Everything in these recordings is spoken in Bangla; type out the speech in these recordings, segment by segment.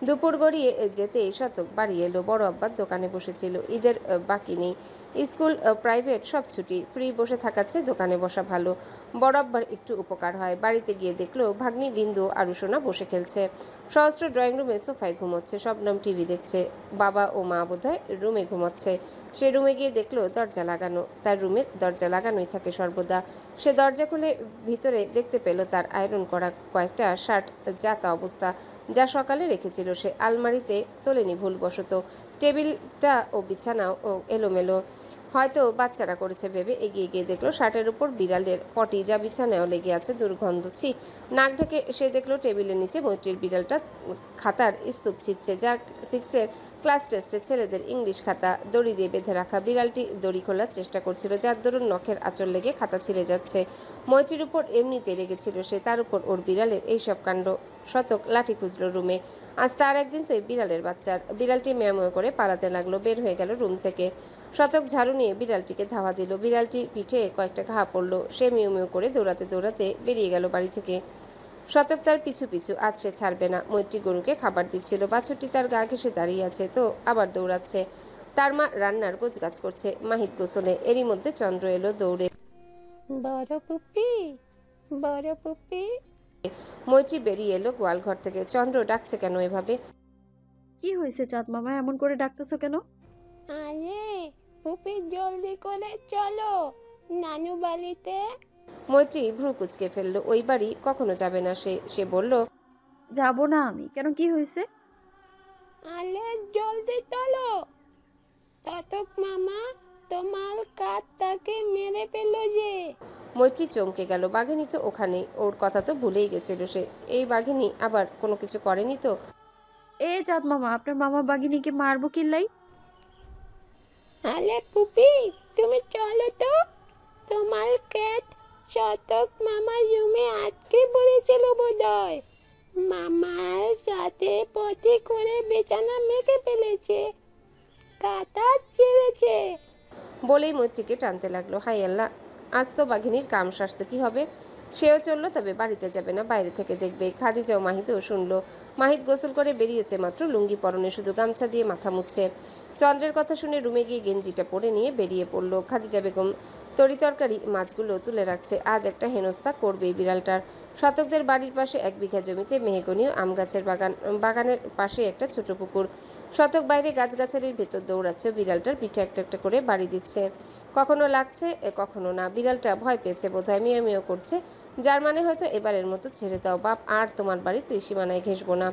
দুপুর গড়িয়ে যেতে শতক বাড়ি এলো। বড় আব্বার দোকানে বসেছিল। ঈদের বাকি নেই, স্কুল প্রাইভেট সব ছুটি, ফ্রি বসে থাকাচ্ছে দোকানে বসা ভালো। বড় আব্বার একটু উপকার হয়। বাড়িতে গিয়ে দেখলো ভাগ্নি বিন্দু আরুসোনা বসে খেলছে। সহস্র ড্রয়িং রুমে সোফায় ঘুমোচ্ছে, শবনম টিভি দেখছে। বাবা ও মা বোধহয় রুমে ঘুমোচ্ছে। সে রুমে গিয়ে দেখলো দরজা লাগানো। তার রুমে দরজা লাগানোই থাকে সর্বদা। সে দরজা খুলে ভিতরে দেখতে পেল তার আয়রন করা কয়েকটা শার্ট, যা তা অবস্থা, যা সকালে রেখেছিল সে আলমারিতে তোলেনি ভুলবশত। টেবিলটা ও বিছানাও এলোমেলো, হয়তো বাচ্চারা করেছে ভেবে এগিয়ে গিয়ে দেখলো শার্টের উপর বিড়ালের পটি, যা বিছানায়ও লেগে আছে দুর্গন্ধ। ছি! নাক ঢেকে সে দেখলো টেবিলের নিচে মৈত্রীর বিড়ালটা খাতার স্তূপ ছিঁড়ছে, যা 6-এর ক্লাস টেস্টের ছেলেদের ইংলিশ খাতা। দড়ি দিয়ে বেঁধে রাখা বিড়ালটি দড়ি খোলার চেষ্টা করছিল, যার দরুন নখের আঁচল লেগে খাতা ছিঁড়ে যাচ্ছে। মৈত্রীর উপর এমনিতে রেগেছিল সে, তার উপর ওর বিড়ালের এইসব কাণ্ড। শতক লাঠি খুঁজলো রুমে। আজ তার একদিন তো বিড়ালের বাচ্চার। বিড়ালটি ম্যামো করে পালাতে লাগলো, বের হয়ে গেল রুম থেকে। শতক ঝাড়ু নিয়ে বিড়ালটিকে ধাওয়া দিল। বিড়ালটির পিঠে কয়েকটা ঘা পড়লো। সে মিউ মিউ করে দৌড়াতে দৌড়াতে বেরিয়ে গেল বাড়ি থেকে। শতক তার পিছু পিছু, আজ সে ছাড়বে না। মৈত্রী গরুকে খাবার দিচ্ছিল, বাছুরটি তার গা ঘেঁষে দাঁড়িয়ে আছে, তো আবার দৌড়াচ্ছে। তার মা রান্নার গোছগাছ করছে, মাহিত গোসলে। এরই মধ্যে চন্দ্র এলো দৌড়ে। বড় পুপি, বড় পুপি। মৈত্রী বেরিয়ে এলো গোয়ালঘর থেকে। চন্দ্র ডাকছে কেন এভাবে? কি হয়েছে চাঁদ মামা, এমন করে ডাকতেছো কেন? আরে পুপি, জলদি করে চলো নানু বাড়িতে। মৈত্রী ভ্রু কুচকে ফেললো। ওই বাড়ি কখনো যাবে না সে। সে বলল, যাব না আমি। কেন, কি হয়েছে? আরে জলদি চলো, ততক মামা তোমার কাকটাকে মেরে ফেললো যে। মৈত্রী চমকে গেল। বাঘিনী তো ওখানে, ওর কথা তো ভুলেই গেছিল সে। এই বাঘিনী আবার কোনো কিছু করেনি তো? এ চাঁদ মামা, আপনার মামা বাগিনীকে মারবো কিল্লাই? আরে পুপি, তুমি চলো তো। তোমার ক্যাট শতক মামা রুমে আটকে পড়েছিল বোধহয়। মামার সাথে পটি করে বিছানা মেখে ফেলেছে, কাটা ছিঁড়েছে। বলেই মৈত্রীকে টানতে লাগলো। হাই আল্লাহ, আজ তো বাঘিনীর কাম সারছে। কি হবে? সেও চললো, তবে বাড়িতে যাবে না, বাইরে থেকে দেখবে। খাদিজাও মাহিতও শুনলো। মাহিত গোসল করে বেরিয়েছে মাত্র, লুঙ্গি পরনে, শুধু গামছা দিয়ে মাথা মুছছে। চন্দ্রের কথা শুনে রুমে গিয়ে গেঞ্জিটা পরে নিয়ে বেরিয়ে পড়লো। খাদিজা বেগম তরি তরকারি মাছগুলো তুলে রাখছে। আজ একটা হেনস্থা করবেই বিড়ালটার। শতকদের বাড়ির পাশে 1 বিঘা জমিতে মেহগনি ও আম গাছের বাগান, বাগানের পাশে একটা ছোট পুকুর। শতক বাইরে গাছগাছালির ভেতর দৌড়াচ্ছে, বিড়ালটার পিঠে একটা একটা করে বাড়ি দিচ্ছে। কখনো লাগছে, কখনো না। বিড়ালটা ভয় পেয়েছে বোধহয়, মিয়াও মিয়াও করছে, যার মানে হয়তো এবারের মতো ছেড়ে দাও বাপ, আর তোমার বাড়ির ত্রিসীমানায় ঘেঁষবো না।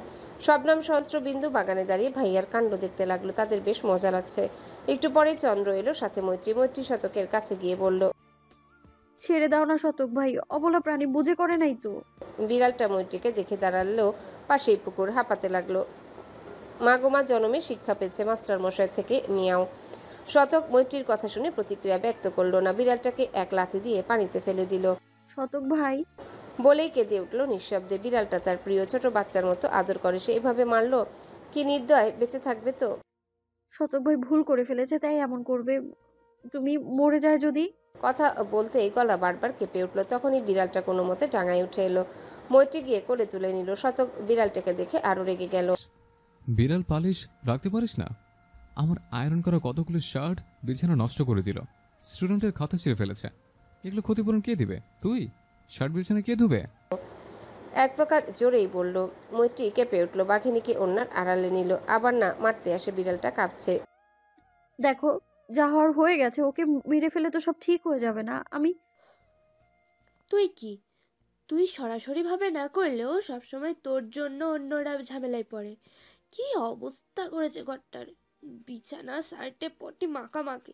শবনম সহস্রবিন্দু বাগানে দাঁড়িয়ে ভাইয়ার কাণ্ড দেখতে লাগলো। তাদের বেশ মজা লাগছে। একটু পরে চন্দ্র এলো, সাথে মৈত্রী। মৈত্রী শতকের কাছে গিয়ে বলল, ছেড়ে দাও না শতক ভাই, অবলা প্রাণী, বুঝে করে নাই তো। বিড়ালটা মৈত্রীকে দেখে দাঁড়ালো পাশেই পুকুর, হাঁপাতে লাগলো। মাগোমা জনমে শিক্ষা পেয়েছে মাস্টার মশাই থেকে, মিয়াও। শতক মৈত্রীর কথা শুনে প্রতিক্রিয়া ব্যক্ত করলো না। বিড়ালটাকে এক লাথি দিয়ে পানিতে ফেলে দিল। শতক ভাই। বলেই কেঁদে উঠলো নিঃশব্দে। বিড়ালটা তার প্রিয় ছোট বাচ্চার মতো আদর করে, সে এভাবে মারলো? কি নির্দয়, বেঁচে থাকবে তো? শতক ভাই ভুল করে ফেলেছে, তাই এমন করবে। তুমি মরে যায় যদি। কথা বলতেই গলা বারবার কেঁপে উঠলো। তখনই বিড়ালটা কোনো মতে ডাঙায় উঠে এলো। মৈত্রী গিয়ে কোলে তুলে নিল। শতক বিড়ালটাকে দেখে আরো রেগে গেল। বিড়াল পালিশ রাখতে পারিস না? আমার আয়রন করা কতগুলো শার্ট বিছানা নষ্ট করে দিল, স্টুডেন্টের খাতা ছিঁড়ে ফেলেছে। এগুলো ক্ষতিপূরণ কে দিবে? তুই? শার্ট বিছানা কে ধুবে? এক প্রকার জোরেই বলল। মৈত্রী কেঁপে উঠলো। বাঘিনীকে ওনার আড়ালে নিল। আবার না মারতে আসে, বিড়ালটা কাঁপছে। দেখো, যা হওয়ার হয়ে গেছে, ওকে মেরে ফেলে তো সব ঠিক হয়ে যাবে না? তুই কি, তুই সরাসরি ভাবে না করলেও সবসময় তোর জন্য অন্যরা ঝামেলায় পড়ে। কি অবস্থা করেছে ঘরটার, বিছানা সাইডে পটি মাখামাখি,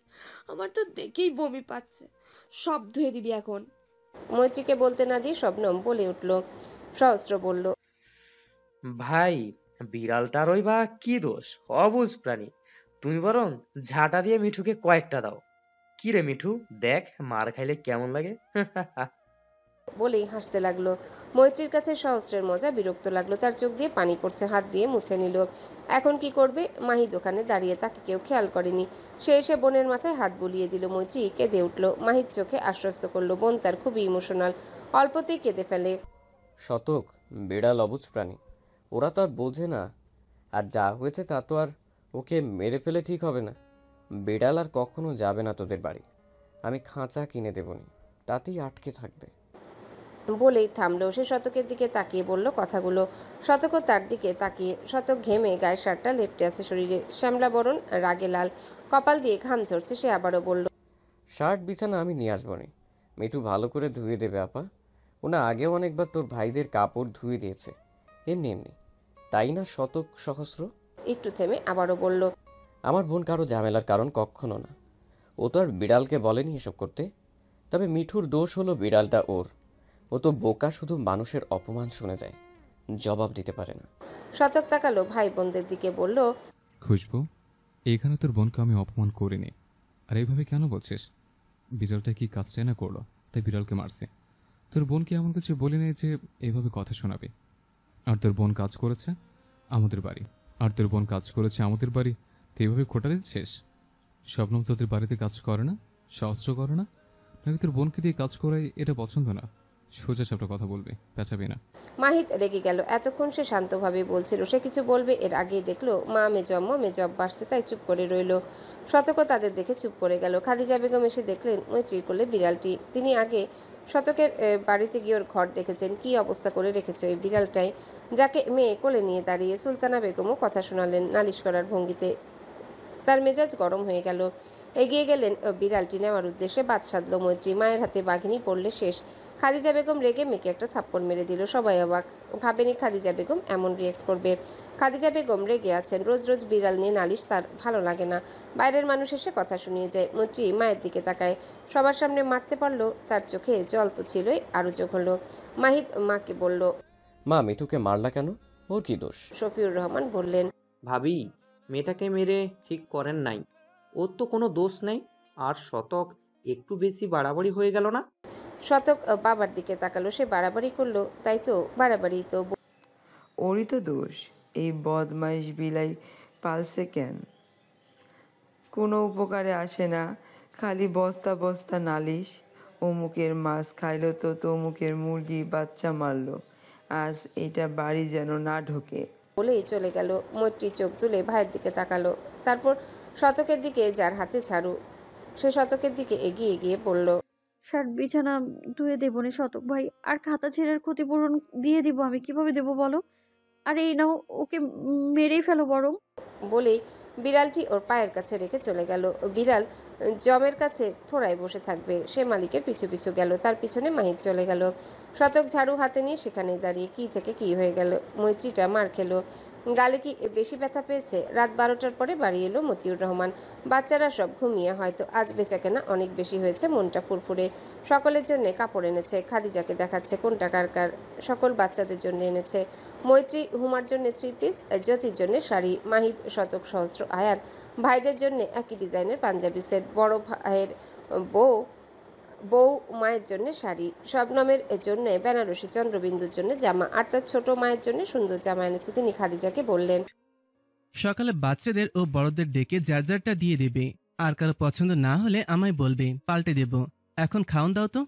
আমার তো দেখেই বমি পাচ্ছে। সব ধুয়ে দিবি এখন। মৈত্রীকে বলতে না দিয়ে শবনম বলে উঠল। সহস্র বলল, ভাই, বিড়ালটার ওই বা কি দোষ? অবুঝ প্রাণী। তুমি বরং ঝাঁটা দিয়ে মিঠুকে কয়েকটা দাও। কি রে মিঠু, দেখ মার খাইলে কেমন লাগে। বলেই হাসতে লাগলো। মৈত্রীর কাছে সহস্রের মজা বিরক্ত লাগলো। তার চোখ দিয়ে পানি পড়ছে, হাত দিয়ে মুছে নিল। এখন কি করবে? মাহি দোকানে দাঁড়িয়ে, তাকে কেউ খেয়াল করেনি। সে এসে বোনের মাথায় হাত বুলিয়ে দিল। মৈত্রী কেঁদে উঠল। মাহির চোখে আশ্বস্ত করলো। বোন তার খুবই ইমোশনাল, অল্পতেই কেঁদে ফেলে। শতক, বিড়াল অবুঝ প্রাণী, ওরা তো আর বোঝে না। আর যা হয়েছে তা তো আর ওকে মেরে ফেলে ঠিক হবে না। বিড়াল আর কখনো যাবে না তোদের বাড়ি। আমি খাঁচা কিনে দেবনি, তাতেই আটকে থাকবে। বলেই থামলো। সে শতকের দিকে তাকিয়ে বলল কথাগুলো। শতকও তার দিকে তাকিয়ে। শতক ঘেমে গায়ের শার্টটা লেপ্টে আছে শরীরে, শ্যামলা বরণ রাগে লাল, কপাল দিয়ে ঘাম ঝরছে। সে আবারও বলল, শার্ট বিছানা আমি নিয়ে আসবো নি, মিঠু ভালো করে ধুয়ে দেবে আপা। ওনা আগেও অনেকবার তোর ভাইদের কাপড় ধুয়ে দিয়েছে, এমনি এমনি, তাই না শতক সহস্র? একটু থেমে আবারও বলল, আমার বোন কারো ঝামেলার কারণ কখনো না। ও তো আর বিড়ালকে বলেনি এসব করতে। তবে মিঠুর দোষ হলো বিড়ালটা ওর। ও তো বোকা, শুধু মানুষের অপমান শুনে যায়, জবাব দিতে পারে না। শতক তাকালো ভাই বোনদের দিকে, বলল, খুশবু, এখানে তোর বোনকে আমি অপমান করিনি। আর এইভাবে কেন বলছিস? বিড়ালটা কি কাজটাই না করলো, তাই বিড়ালকে মারছে। তোর বোনকে এমন কিছু বলি নাই যে এইভাবে কথা শোনাবি। আর তোর বোন কাজ করেছে আমাদের বাড়ি, তুই এইভাবে খোটা দিচ্ছিস? শবনম তোদের বাড়িতে কাজ করে না, সহস্র করে না, নাকি তোর বোনকে দিয়ে কাজ করাই এটা পছন্দ না? সোজা সাপটা কথা বলবি, পেঁচাবি না। মাহিত রেগে গেল। এতক্ষণ সে শান্তভাবে বলছিল, সে কিছু বলবে এর আগেই দেখলো মা মেজব বাসছে, তাই চুপ করে রইল। শতকও তাদের দেখে চুপ করে গেল। খাদিজা বেগম এসে দেখলেন মৈত্রীর কোলে বিড়ালটি। তিনি আগে শতকের বাড়িতে গিয়ে ওর ঘর দেখেছেন। কি অবস্থা করে রেখেছে ওই বিড়ালটাই, যাকে মেয়ে কোলে নিয়ে দাঁড়িয়ে। সুলতানা বেগমও কথা শোনালেন নালিশ করার ভঙ্গিতে। তার মেজাজ গরম হয়ে গেল। এগিয়ে গেলেন বিড়ালটি নেওয়ার উদ্দেশ্যে। বাদ সাধল মৈত্রী। মায়ের হাতে বাঘিনী পড়লে শেষ। খাদিজা বেগম রেগে মেয়েকে একটা থাপ্পড় মেরে দিল। সবাই অবাক, ভাবেনি খাদিজা বেগম এমন রিয়েক্ট করবে। খাদিজা বেগম রেগে আছেন। রোজ রোজ বিড়াল নিয়ে নালিশ তার ভালো লাগে না। বাইরের মানুষ এসে কথা শুনিয়ে যায়। মৈত্রী মায়ের দিকে তাকায়। সবার সামনে মারতে পারলো, তার চোখে জল তো ছিলই, আরও চোখ হলো। মাহিদ মাকে বলল, মা, মিঠুকে মারলা কেন? ওর কি দোষ? শফিউর রহমান বললেন, ভাবি, মেয়েটাকে মেরে ঠিক করেন নাই, ওর তো কোনো দোষ নেই। আর শতক একটু বেশি বাড়াবাড়ি হয়ে গেল না? শতক বাবার দিকে তাকালো। সে বাড়াবাড়ি করলো, তাই তো বাড়াবাড়ি তো। ওরই তো দোষ, এই বদমাইশ বিলাই পালছে কেন? কোনো উপকারে আসে না, খালি বস্তা বস্তা নালিশ। অমুকের মাছ খাইলো তো তমুকের মুরগি বাচ্চা মারলো, আজ এটা বাড়ি যেন না ঢোকে। বলেই চলে গেল। মৈত্রী চোখ তুলে ভাইয়ের দিকে তাকালো, তারপর শতকের দিকে, যার হাতে ঝাড়ু। সে শতকের দিকে এগিয়ে গিয়ে বলল, শার্ট বিছানা ধুয়ে দেবো নে শতক ভাই, আর খাতা ছেঁড়ার ক্ষতিপূরণ দিয়ে দিব আমি, কিভাবে দেবো বলো? আর এই নাও, ওকে মেরেই ফেলো বরং। বলেই বিড়ালটি ওর পায়ের কাছে রেখে চলে গেল। বিড়াল জমের কাছে থোড়ায় বসে থাকবে, সে মালিকের পিছু পিছু গেল। তার পিছনে মাহির চলে গেল। শতক ঝাড়ু হাতে নিয়ে সেখানেই দাঁড়িয়ে। কি থেকে কি হয়ে গেল। মৈত্রীটা মার খেলো। গালে কি বেশি ব্যথা পেয়েছে? রাত 12টার পরে বাড়ি এলো মতিউর রহমান। বাচ্চারা সব ঘুমিয়ে, হয়তো আজ বেচাকেনা অনেক বেশি হয়েছে। মনটা ফুরফুরে। সকলের জন্য কাপড় এনেছে। খাদিজাকে দেখাচ্ছে কোনটা কার কার। সকল বাচ্চাদের জন্য এনেছে। মৈত্রী হুমার জন্য 3 পিস, জ্যোতির জন্য শাড়ি, মাহিদ, শতক, সহস্র, আয়াত ভাইদের জন্য একই ডিজাইনের পাঞ্জাবি সেট, বড় ভাইয়ের বউ বউ মায়ের জন্য শাড়ি, শবনমের জন্য বেনারসি, চন্দ্রবিন্দুর জন্য জামা, আর তার ছোট মায়ের জন্য সুন্দর জামা এনেছে। তিনি খাদিজাকে বললেন, সকালে বাচ্চাদের ও বড়দের ডেকে যার যারটা দিয়ে দেবে, আর কারো পছন্দ না হলে আমায় বলবে, পাল্টে দেব। এখন খাওন দাও তো।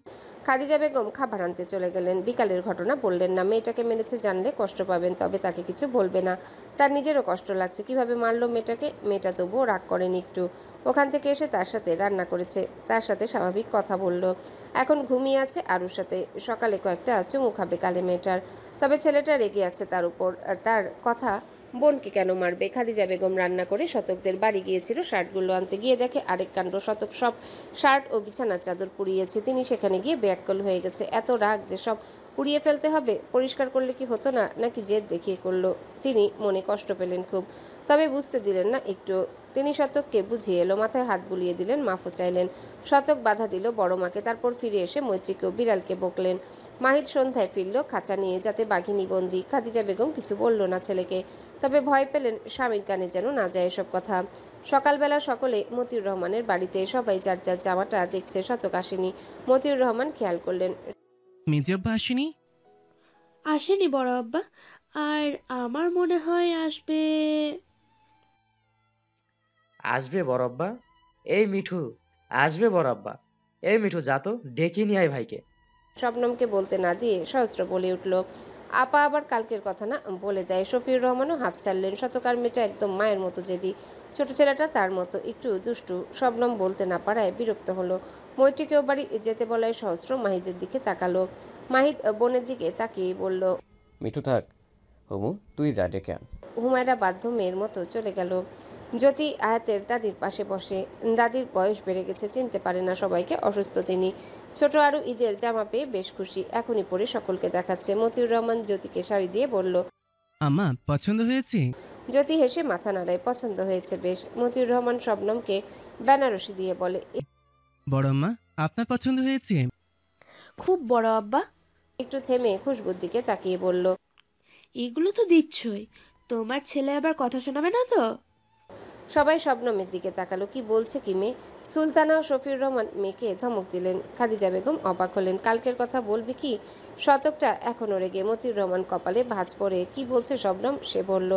খাদিজা বেগম খাবার আনতে চলে গেলেন। বিকালের ঘটনা বললেন না। মেয়েটাকে মেরেছে জানলে কষ্ট পাবেন, তবে তাকে কিছু বলবে না। তার নিজেরও কষ্ট লাগছে, কিভাবে মারলো মেয়েটাকে। মেয়েটা তবুও রাগ করেনি একটু। ওখান থেকে এসে তার সাথে রান্না করেছে, তার সাথে স্বাভাবিক কথা বলল। এখন ঘুমিয়ে আছে আরুর সাথে। সকালে কয়েকটা চুমু খাবে কালে মেয়েটার। তবে ছেলেটা রেগে আছে তার উপর। তার কথা, বোনকে কেন মারবে। খাদিজা বেগম রান্না করে শতকদের বাড়ি গিয়েছিল শার্টগুলো আনতে। গিয়ে দেখে আরেক কাণ্ড, শতক সব শার্ট ও বিছানার চাদর পুড়িয়েছে। তিনি সেখানে গিয়ে ব্যাককল হয়ে গেছে। এত রাগ যে সব পুড়িয়ে ফেলতে হবে। পরিষ্কার করলে কি হতো না, নাকি জেদ দেখিয়ে করলো। তিনি মনে কষ্ট পেলেন খুব, তবে বুঝতে দিলেন না একটু। তিনি শতককে বুঝিয়ে এলো, মাথায় হাত বুলিয়ে দিলেন, মাফও চাইলেন। শতক বাধা দিল বড় মাকে, তারপর ফিরে এসে মৈত্রীকেও বিড়ালকে বকলেন। মাহিদ সন্ধ্যায় ফিরল খাঁচা নিয়ে, যাতে বাঘিনী বন্দি। খাদিজা বেগম কিছু বলল না ছেলেকে, তবে ভয় পেলেন স্বামীর কানে যেন না যায় এসব কথা। সকালবেলা সকলে মতিউর রহমানের বাড়িতে। সবাই যার যার জামাটা দেখছে। শতক আসেনি। মতিউর রহমান খেয়াল করলেন, মেজব্বা আসেনি? আসেনি বড় আব্বা, আর আমার মনে হয় আসবে। আসবে বড়াব্বা। এই মিঠু, আসবে বড়াব্বা। এই মিঠু, যা তো ডেকে নিয়ে আয় ভাইকে। শবনমকে বলতে না দিয়ে সহস্র বলে উঠল। আপা আবার কালকের কথা না বলে দেয়। শফিউর রহমানও হাফ ছাড়লেন। শতকার মেয়েটা একদম মায়ের মতো জেদি, ছোট ছেলেটা তার মতো একটু দুষ্টু। শবনম বলতে না পারায় বিরক্ত হলো। মৈত্রীকেও বাড়ি যেতে বলায় সহস্র মাহিদের দিকে তাকালো। মাহিদ বোনের দিকে তাকিয়ে বলল, মিঠু থাক, হুমু তুই যা ডেকে আন। হুমায়রা বাধ্য মেয়ের মতো চলে গেল। জ্যোতি আয়াতের দাদির পাশে বসে। দাদির বয়স বেড়ে গেছে, চিনতে পারে না সবাইকে, অসুস্থ তিনি। ছোট আরও ঈদের জামা পেয়ে বেশ খুশি, এখনই পরে সকলকে দেখাচ্ছে। মতিউর রহমান জ্যোতিকে শাড়ি দিয়ে বলল, আম্মা পছন্দ হয়েছে? জ্যোতি হেসে মাথা নাড়ায়, পছন্দ হয়েছে বেশ। মতিউর রহমান শবনমকে বেনারসি দিয়ে বলে, বড় আম্মা আপনার পছন্দ হয়েছে? খুব বড় আব্বা। একটু থেমে খুশবুর দিকে তাকিয়ে বলল, এগুলো তো দিচ্ছই, তোমার ছেলে আবার কথা শোনাবে না তো? সবাই শবনমের দিকে তাকালো। কি বলছে কি মেয়ে? সুলতানা ও শফিউর রহমান মেয়েকে ধমক দিলেন। খাদিজা বেগম অবাক হলেন। কালকের কথা বলবে কি? শতকটা এখনো রেগে। মতিউর রহমান কপালে ভাঁজ পড়ে। কি বলছে শবনম? সে বলল,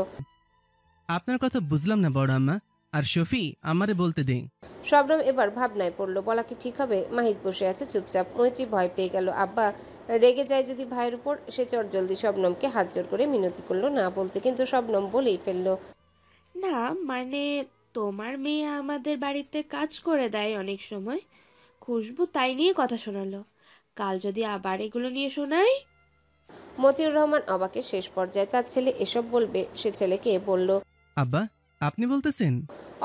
আপনার কথা বুঝলাম না বড় আম্মা, আর শফি আমারে বলতে দে। শবনম এবার ভাবনায় পড়ল। বলা কি ঠিক হবে? মাহিদ বসে আছে চুপচাপ। মৈত্রী ভয় পেয়ে গেল। আব্বা রেগে যায় যদি ভাইয়ের উপর। সে চটজলদি শবনমকে হাত জোর করে মিনতি করলো না বলতে, কিন্তু শবনম বলেই ফেললো, না মানে তোমার মেয়ে আমাদের বাড়িতে কাজ করে দেয় অনেক সময়। খুশবু তাই নিয়ে কথা শোনালো, কাল যদি আবার এগুলো নিয়ে শোনায়। মতিউর রহমান অবাকের শেষ পর্যায়ে। তার ছেলে এসব বলবে? সে ছেলেকে বলল, আব্বা আপনি বলতেছেন?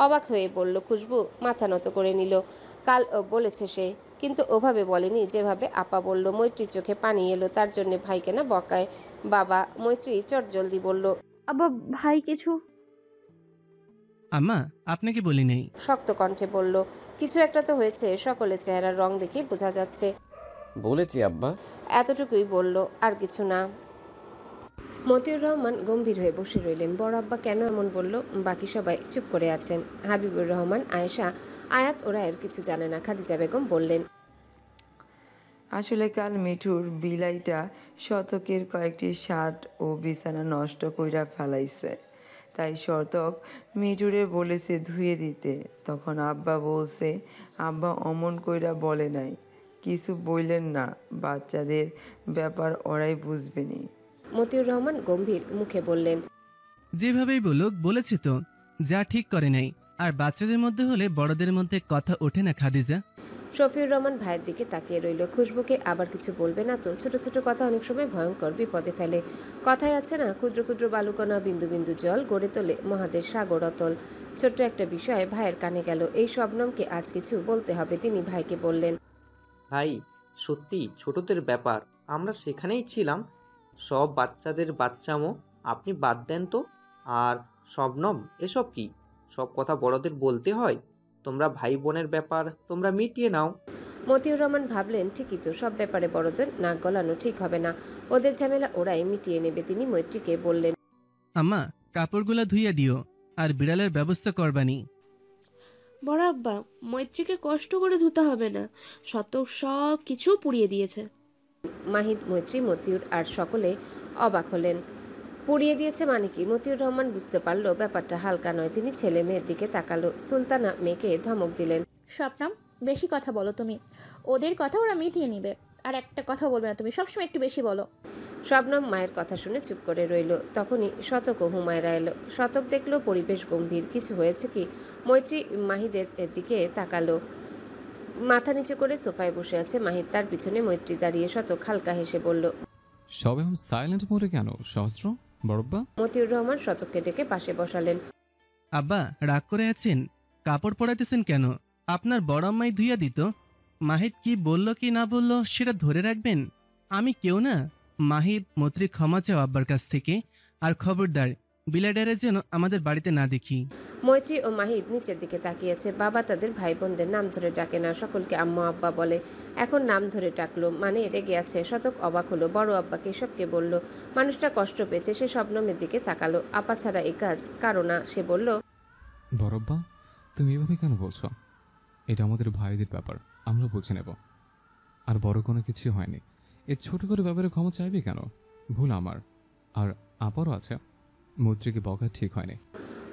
অবাক হয়ে বলল খুশবু। মাথা নত করে নিল। কাল বলেছে সে, কিন্তু ওভাবে বলেনি যেভাবে আপা বলল। মৈত্রীর চোখে পানি এলো। তার জন্য ভাইকে না বকায় বাবা। মৈত্রী চটজলদি বলল, আব্বা ভাই কিছু। আম্মা আপনাকে বলি নাই। শক্ত কণ্ঠে বলল, কিছু একটা তো হয়েছে। সকলের চেহারার রং দেখে বোঝা যাচ্ছে। বলেছি আব্বা। এতটুকুই বলল, আর কিছু না। মতিউর রহমান গম্ভীর হয়ে বসে রইলেন। বড় আব্বা কেন এমন বলল? বাকি সবাই চুপ করে আছেন। হাবিবুর রহমান, আয়েশা, আয়াত ওরা এর কিছু জানে না। খাদিজা বেগম বললেন, আসলে কাল মিঠুর বিলাইটা শতকের কয়েকটি শার্ট ও বিছানা নষ্ট কইরা ফেলাইছে, তাই শতক মিঠুরে বলেছে ধুয়ে দিতে। তখন আব্বা বলছে আব্বা অমন কইরা বলে নাই, কিছু বললেন না, বাচ্চাদের ব্যাপার ওরাই বুঝবেনি। মতিউর রহমান গম্ভীর মুখে বললেন, যেভাবেই বলুক বলেছি তো, যা ঠিক করে নাই। আর বাচ্চাদের মধ্যে হলে বড়দের মধ্যে কথা ওঠে না খাদিজা। শফিউর রহমান ভাইয়ের দিকে তাকিয়ে রইল। খুশবুকে আবার কিছু বলবে না তো? ছোট ছোট কথা অনেক সময় ভয়ঙ্কর বিপদে ফেলে। কথায় আছে না, ক্ষুদ্র ক্ষুদ্র বালুকণা বিন্দু বিন্দু জল গড়ে তোলে মহাদেশ সাগর অতল। ছোট্ট একটা বিষয় ভাইয়ের কানে গেল। এই শবনমকে আজ কিছু বলতে হবে। তিনি ভাইকে বললেন, ভাই সত্যি ছোটদের ব্যাপার, আমরা সেখানেই ছিলাম। সব বাচ্চাদের বাচ্চামো আপনি বাদ দেন তো। আর শবনম এসব কি? সব কথা বড়দের বলতে হয়? তোমরা ভাই বোনের ব্যাপার তোমরা মিটিয়ে নাও। মতিউর রহমান ভাবলেন, ঠিকই তো, সব ব্যাপারে বড়দের নাক গলানো ঠিক হবে না। ওদের ঝামেলা ওরাই মিটিয়ে নেবে। তিনি মৈত্রীকে বললেন, আম্মা কাপড়গুলা ধুইয়া দিও, আর বিড়ালের ব্যবস্থা করবানি। বড় আব্বা, মৈত্রীকে কষ্ট করে ধুতে হবে না, শতক সব কিছু পুড়িয়ে দিয়েছে। মাহিদ, মৈত্রী, মতিউর আর সকলে অবাক হলেন। পুড়িয়ে দিয়েছে মানে কি? মতিউর রহমান বুঝতে পারলো ব্যাপারটা হালকা নয়। তিনি ছেলে মেয়ের দিকে তাকালো। সুলতানা মেয়েকে ধমক দিলেন, স্বপ্নম বেশি কথা বলো তুমি, ওদের কথা ওরা মিটিয়ে নিবে। আর একটা কথা বলবে না তুমি, সবসময় একটু বেশি বলো। শবনম মায়ের কথা শুনে চুপ করে রইল। তখনই শতক ও হুমায়রা এলো। শতক দেখলো পরিবেশ গম্ভীর। কিছু হয়েছে কি? মৈত্রী মাহিদের দিকে তাকালো। মাথা নিচু করে সোফায় বসে আছে মাহিদ, তার পিছনে মৈত্রী দাঁড়িয়ে। শতক হালকা হেসে বলল, সবাই এখন সাইলেন্ট মোডে কেন সহস্র বড়ব্বা? মতিউর রহমান শতককে ডেকে পাশে বসালেন। আব্বা রাগ করে আছেন? কাপড় পরাইতেছেন কেন? আপনার বড় আম্মাই ধুইয়া দিত। মাহিদ কি বলল কি না বলল সেটা ধরে রাখবেন? আমি কেউ না। মাহিদ মৈত্রী ক্ষমা চাও আব্বার কাছ থেকে। আর খবরদার বিলাডারে যেন আমাদের বাড়িতে না দেখি। মৈত্রী ও মাহিদ নিচের দিকে তাকিয়েছে। বাবা তাদের ভাই বোনদের নাম ধরে ডাকে না, সকলকে আম্মা আব্বা বলে। এখন নাম ধরে ডাকলো মানে রেগে আছে। শতক অবাক হলো। বড় আব্বাকে এসবকে বলল। মানুষটা কষ্ট পেয়েছে। সে শবনমের দিকে তাকালো। আপা ছাড়া এই কাজ কারো না। সে বলল, বড়ব্বা তুমি এভাবে কেন বলছো? এটা আমাদের ভাইদের ব্যাপার, আমরা বুঝে নেব। আর বড় কোনো কিছু হয়নি। এই ছোট করে ব্যাপারে ক্ষমা চাইবে কেন? ভুল আমার, আর আপারও আছে। মৈত্রীকে বকা ঠিক হয়নি।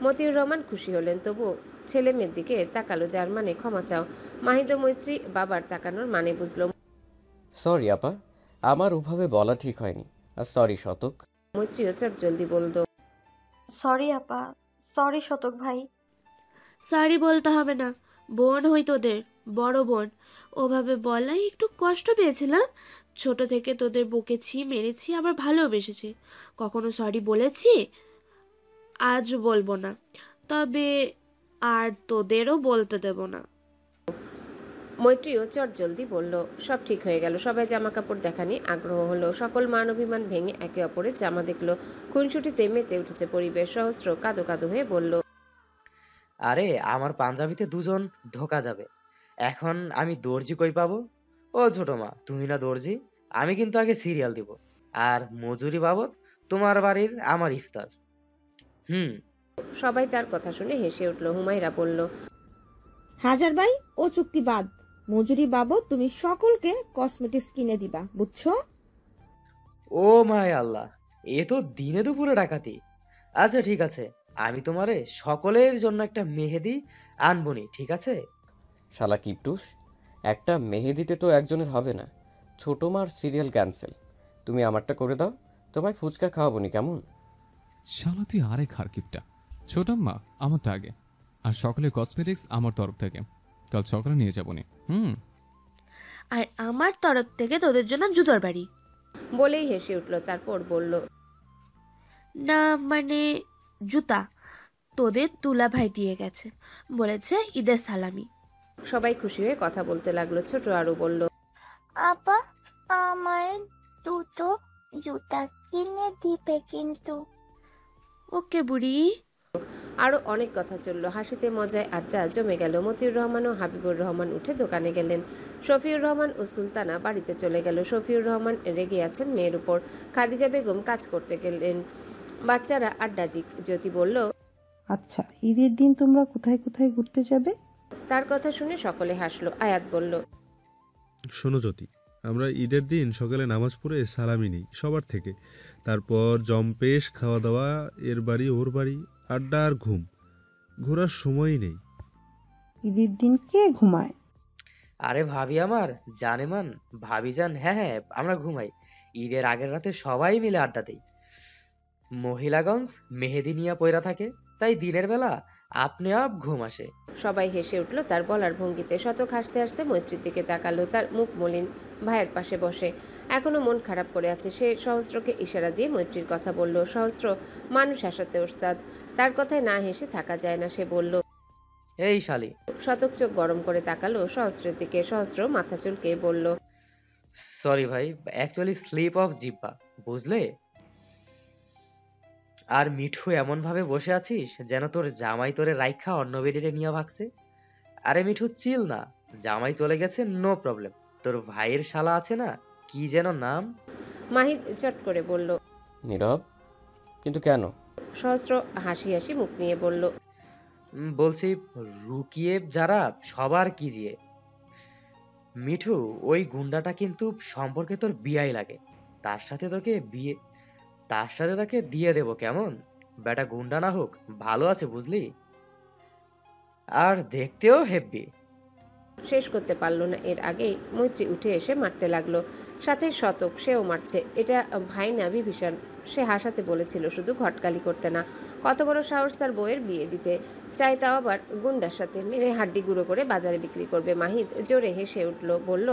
মতিউর রহমান খুশি হলেন। তবু ছেলে মেয়ের দিকে তাকালো, যার মানে ক্ষমা চাও। মাহিদ ও মৈত্রী বাবার তাকানোর মানে বুঝলো। সরি আপা, আমার ওভাবে বলা ঠিক হয়নি। আর সরি শতক। মৈত্রীও চটজলদি বলল। সরি আপা, সরি শতক ভাই। সরি বলতে হবে না, বোন হই তোদের, বড় বোন। ওভাবে বলাই একটু কষ্ট পেয়েছিলাম। ছোট থেকে তোদের বকেছি, মেরেছি, আবার ভালোবেসেছি। কখনো সরি বলেছি? আজ বলবো না, তবে আর তোদেরও বলতে দেব না। মৈত্রীও চটজলদি বলল। সব ঠিক হয়ে গেল। সবাই জামা কাপড় দেখা নিয়ে আগ্রহ হলো। সকল মান অভিমান ভেঙে একে অপরের জামা দেখলো। খুনসুটিতে মেতে উঠেছে পরিবেশ। সহস্র কাদো কাদো হয়ে বলল। আরে আমার পাঞ্জাবিতে দুজন ঢোকা যাবে। এখন আমি দর্জি কই পাবো? ও ছোট মা, তুমি না দর্জি? আমি কিন্তু আগে সিরিয়াল দিব, আর মজুরি বাবদ তোমার বাড়ির আমার ইফতার। হুম। সবাই তার কথা শুনে হেসে উঠল। হুমায়রা বলল। হাজার ভাই, ও চুক্তি বাদ। মজুরি বাবদ তুমি সকলকে কসমেটিক্স কিনে দিবা, বুঝছো? ও মায় আল্লাহ, এ তো দিনে দুপুরে ডাকাতি। আচ্ছা ঠিক আছে, আমি তোমারে সকলের জন্য একটা মেহেদি আনবনি, ঠিক আছে? শালা কিপটুস, একটা মেহেদিতে তো একজনের হবে না। ছোট মার সিরিয়াল ক্যান্সেল। তুমি আমারটা করে দাও, তোমায় ফুচকা খাওয়াবো নি কেমন? শালা তুই আরেক হারকিপটা। ছোটাম্মা আমারটা আগে, আর সকলে কসমেটিক্স আমার তরফ থেকে। কাল সকালে নিয়ে যাবো নি। আর আমার তরফ থেকে তোদের জন্য জুতোর বাড়ি। বলেই হেসে উঠল। তারপর বলল। না মানে জুতা তোদের দুলা ভাই দিয়ে গেছে, বলেছে ঈদের সালামি। সবাই খুশি হয়ে কথা বলতে লাগলো। ছোট আরো বলল। আপা, আমায় দুটো জুতা কিনে দিবে কিন্তু। ওকে বুড়ি। আরো অনেক কথা চললো। হাসিতে মজায় আড্ডা জমে গেল। মতিউর রহমান ও হাবিবুর রহমান উঠে দোকানে গেলেন। শফিউর রহমান ও সুলতানা বাড়িতে চলে গেল। শফিউর রহমান রেগে আছেন মেয়ের উপর। খাদিজা বেগম কাজ করতে গেলেন। বাচ্চারা আড্ডা দিক। জ্যোতি বলল। আচ্ছা, ঈদের দিন তোমরা কোথায় কোথায় ঘুরতে যাবে? তার কথা শুনে সকলে হাসলো। আয়াত বলল। শোনো জ্যোতি, আমরা ঈদের দিন সকালে নামাজ পড়ে সালামি নিই সবার থেকে। তারপর জম্পেশ, খাওয়া দাওয়া, এর বাড়ি ওর বাড়ি, আড্ডা আর ঘুম। ঘোরার সময়ই নেই। ঈদের দিন কে ঘুমায়? আরে ভাবি আমার জানেমান, ভাবি যান, হ্যাঁ হ্যাঁ আমরা ঘুমাই। ঈদের আগের রাতে সবাই মিলে আড্ডা দেই। মহিলাগঞ্জ মেহেদি নিয়া পয়রা থাকে, তাই দিনের বেলা আপনি আপ ঘুম আসে। সবাই হেসে উঠল তার বলার ভঙ্গিতে। শতক হাসতে হাসতে মৈত্রীর দিকে তাকালো। তার মুখ মলিন। ভাইয়ের পাশে বসে এখনো মন খারাপ করে আছে সে। সহস্রকে ইশারা দিয়ে মৈত্রীর কথা বলল। সহস্র মানুষ হাসাতে ওস্তাদ, তার কথায় না হেসে থাকা যায় না। সে বলল। এই শালি। শতক চোখ গরম করে তাকালো সহস্রের দিকে। সহস্র মাথা চুলকে বলল। সরি ভাই, অ্যাকচুয়ালি স্লিপ অফ জিব্বা, বুঝলে? আর মিঠু এমন ভাবে বসে আছিস যেন তোর জামাই তোরে রাইখা অন্য বেডিরে নিয়ে ভাগছে। আরে মিঠু চিল না, জামাই চলে গেছে, নো প্রবলেম। তোর ভাইয়ের শালা আছে না, কি যেন নাম? মাহিদ চট করে বলল। নীরব, কিন্তু কেন? সহস্র হাসি হাসি মুখ নিয়ে বলল। বলছি রুকিয়ে যারা সবার কি জিয়ে। মিঠু, ওই গুন্ডাটা কিন্তু সম্পর্কে তোর বিয়াই লাগে। তার সাথে তাকে দিয়ে দেব কেমন? বেটা গুন্ডা না হোক, ভালো আছে বুঝলি, আর দেখতেও হেব্বি। শেষ করতে পারলো না। এর আগেই মৈত্রী উঠে এসে মারতে লাগলো। সাথে শতক, সেও মারছে। এটা ভাই না বিভীষণ। সে হাসাতে বলেছিল, শুধু ঘটকালি করতে না। কত বড় সাহস তার বউয়ের বিয়ে দিতে চাই, তাও আবার গুন্ডার সাথে। মেরে হাড্ডি গুঁড়ো করে বাজারে বিক্রি করবে। মাহিদ জোরে হেসে উঠল, বলল।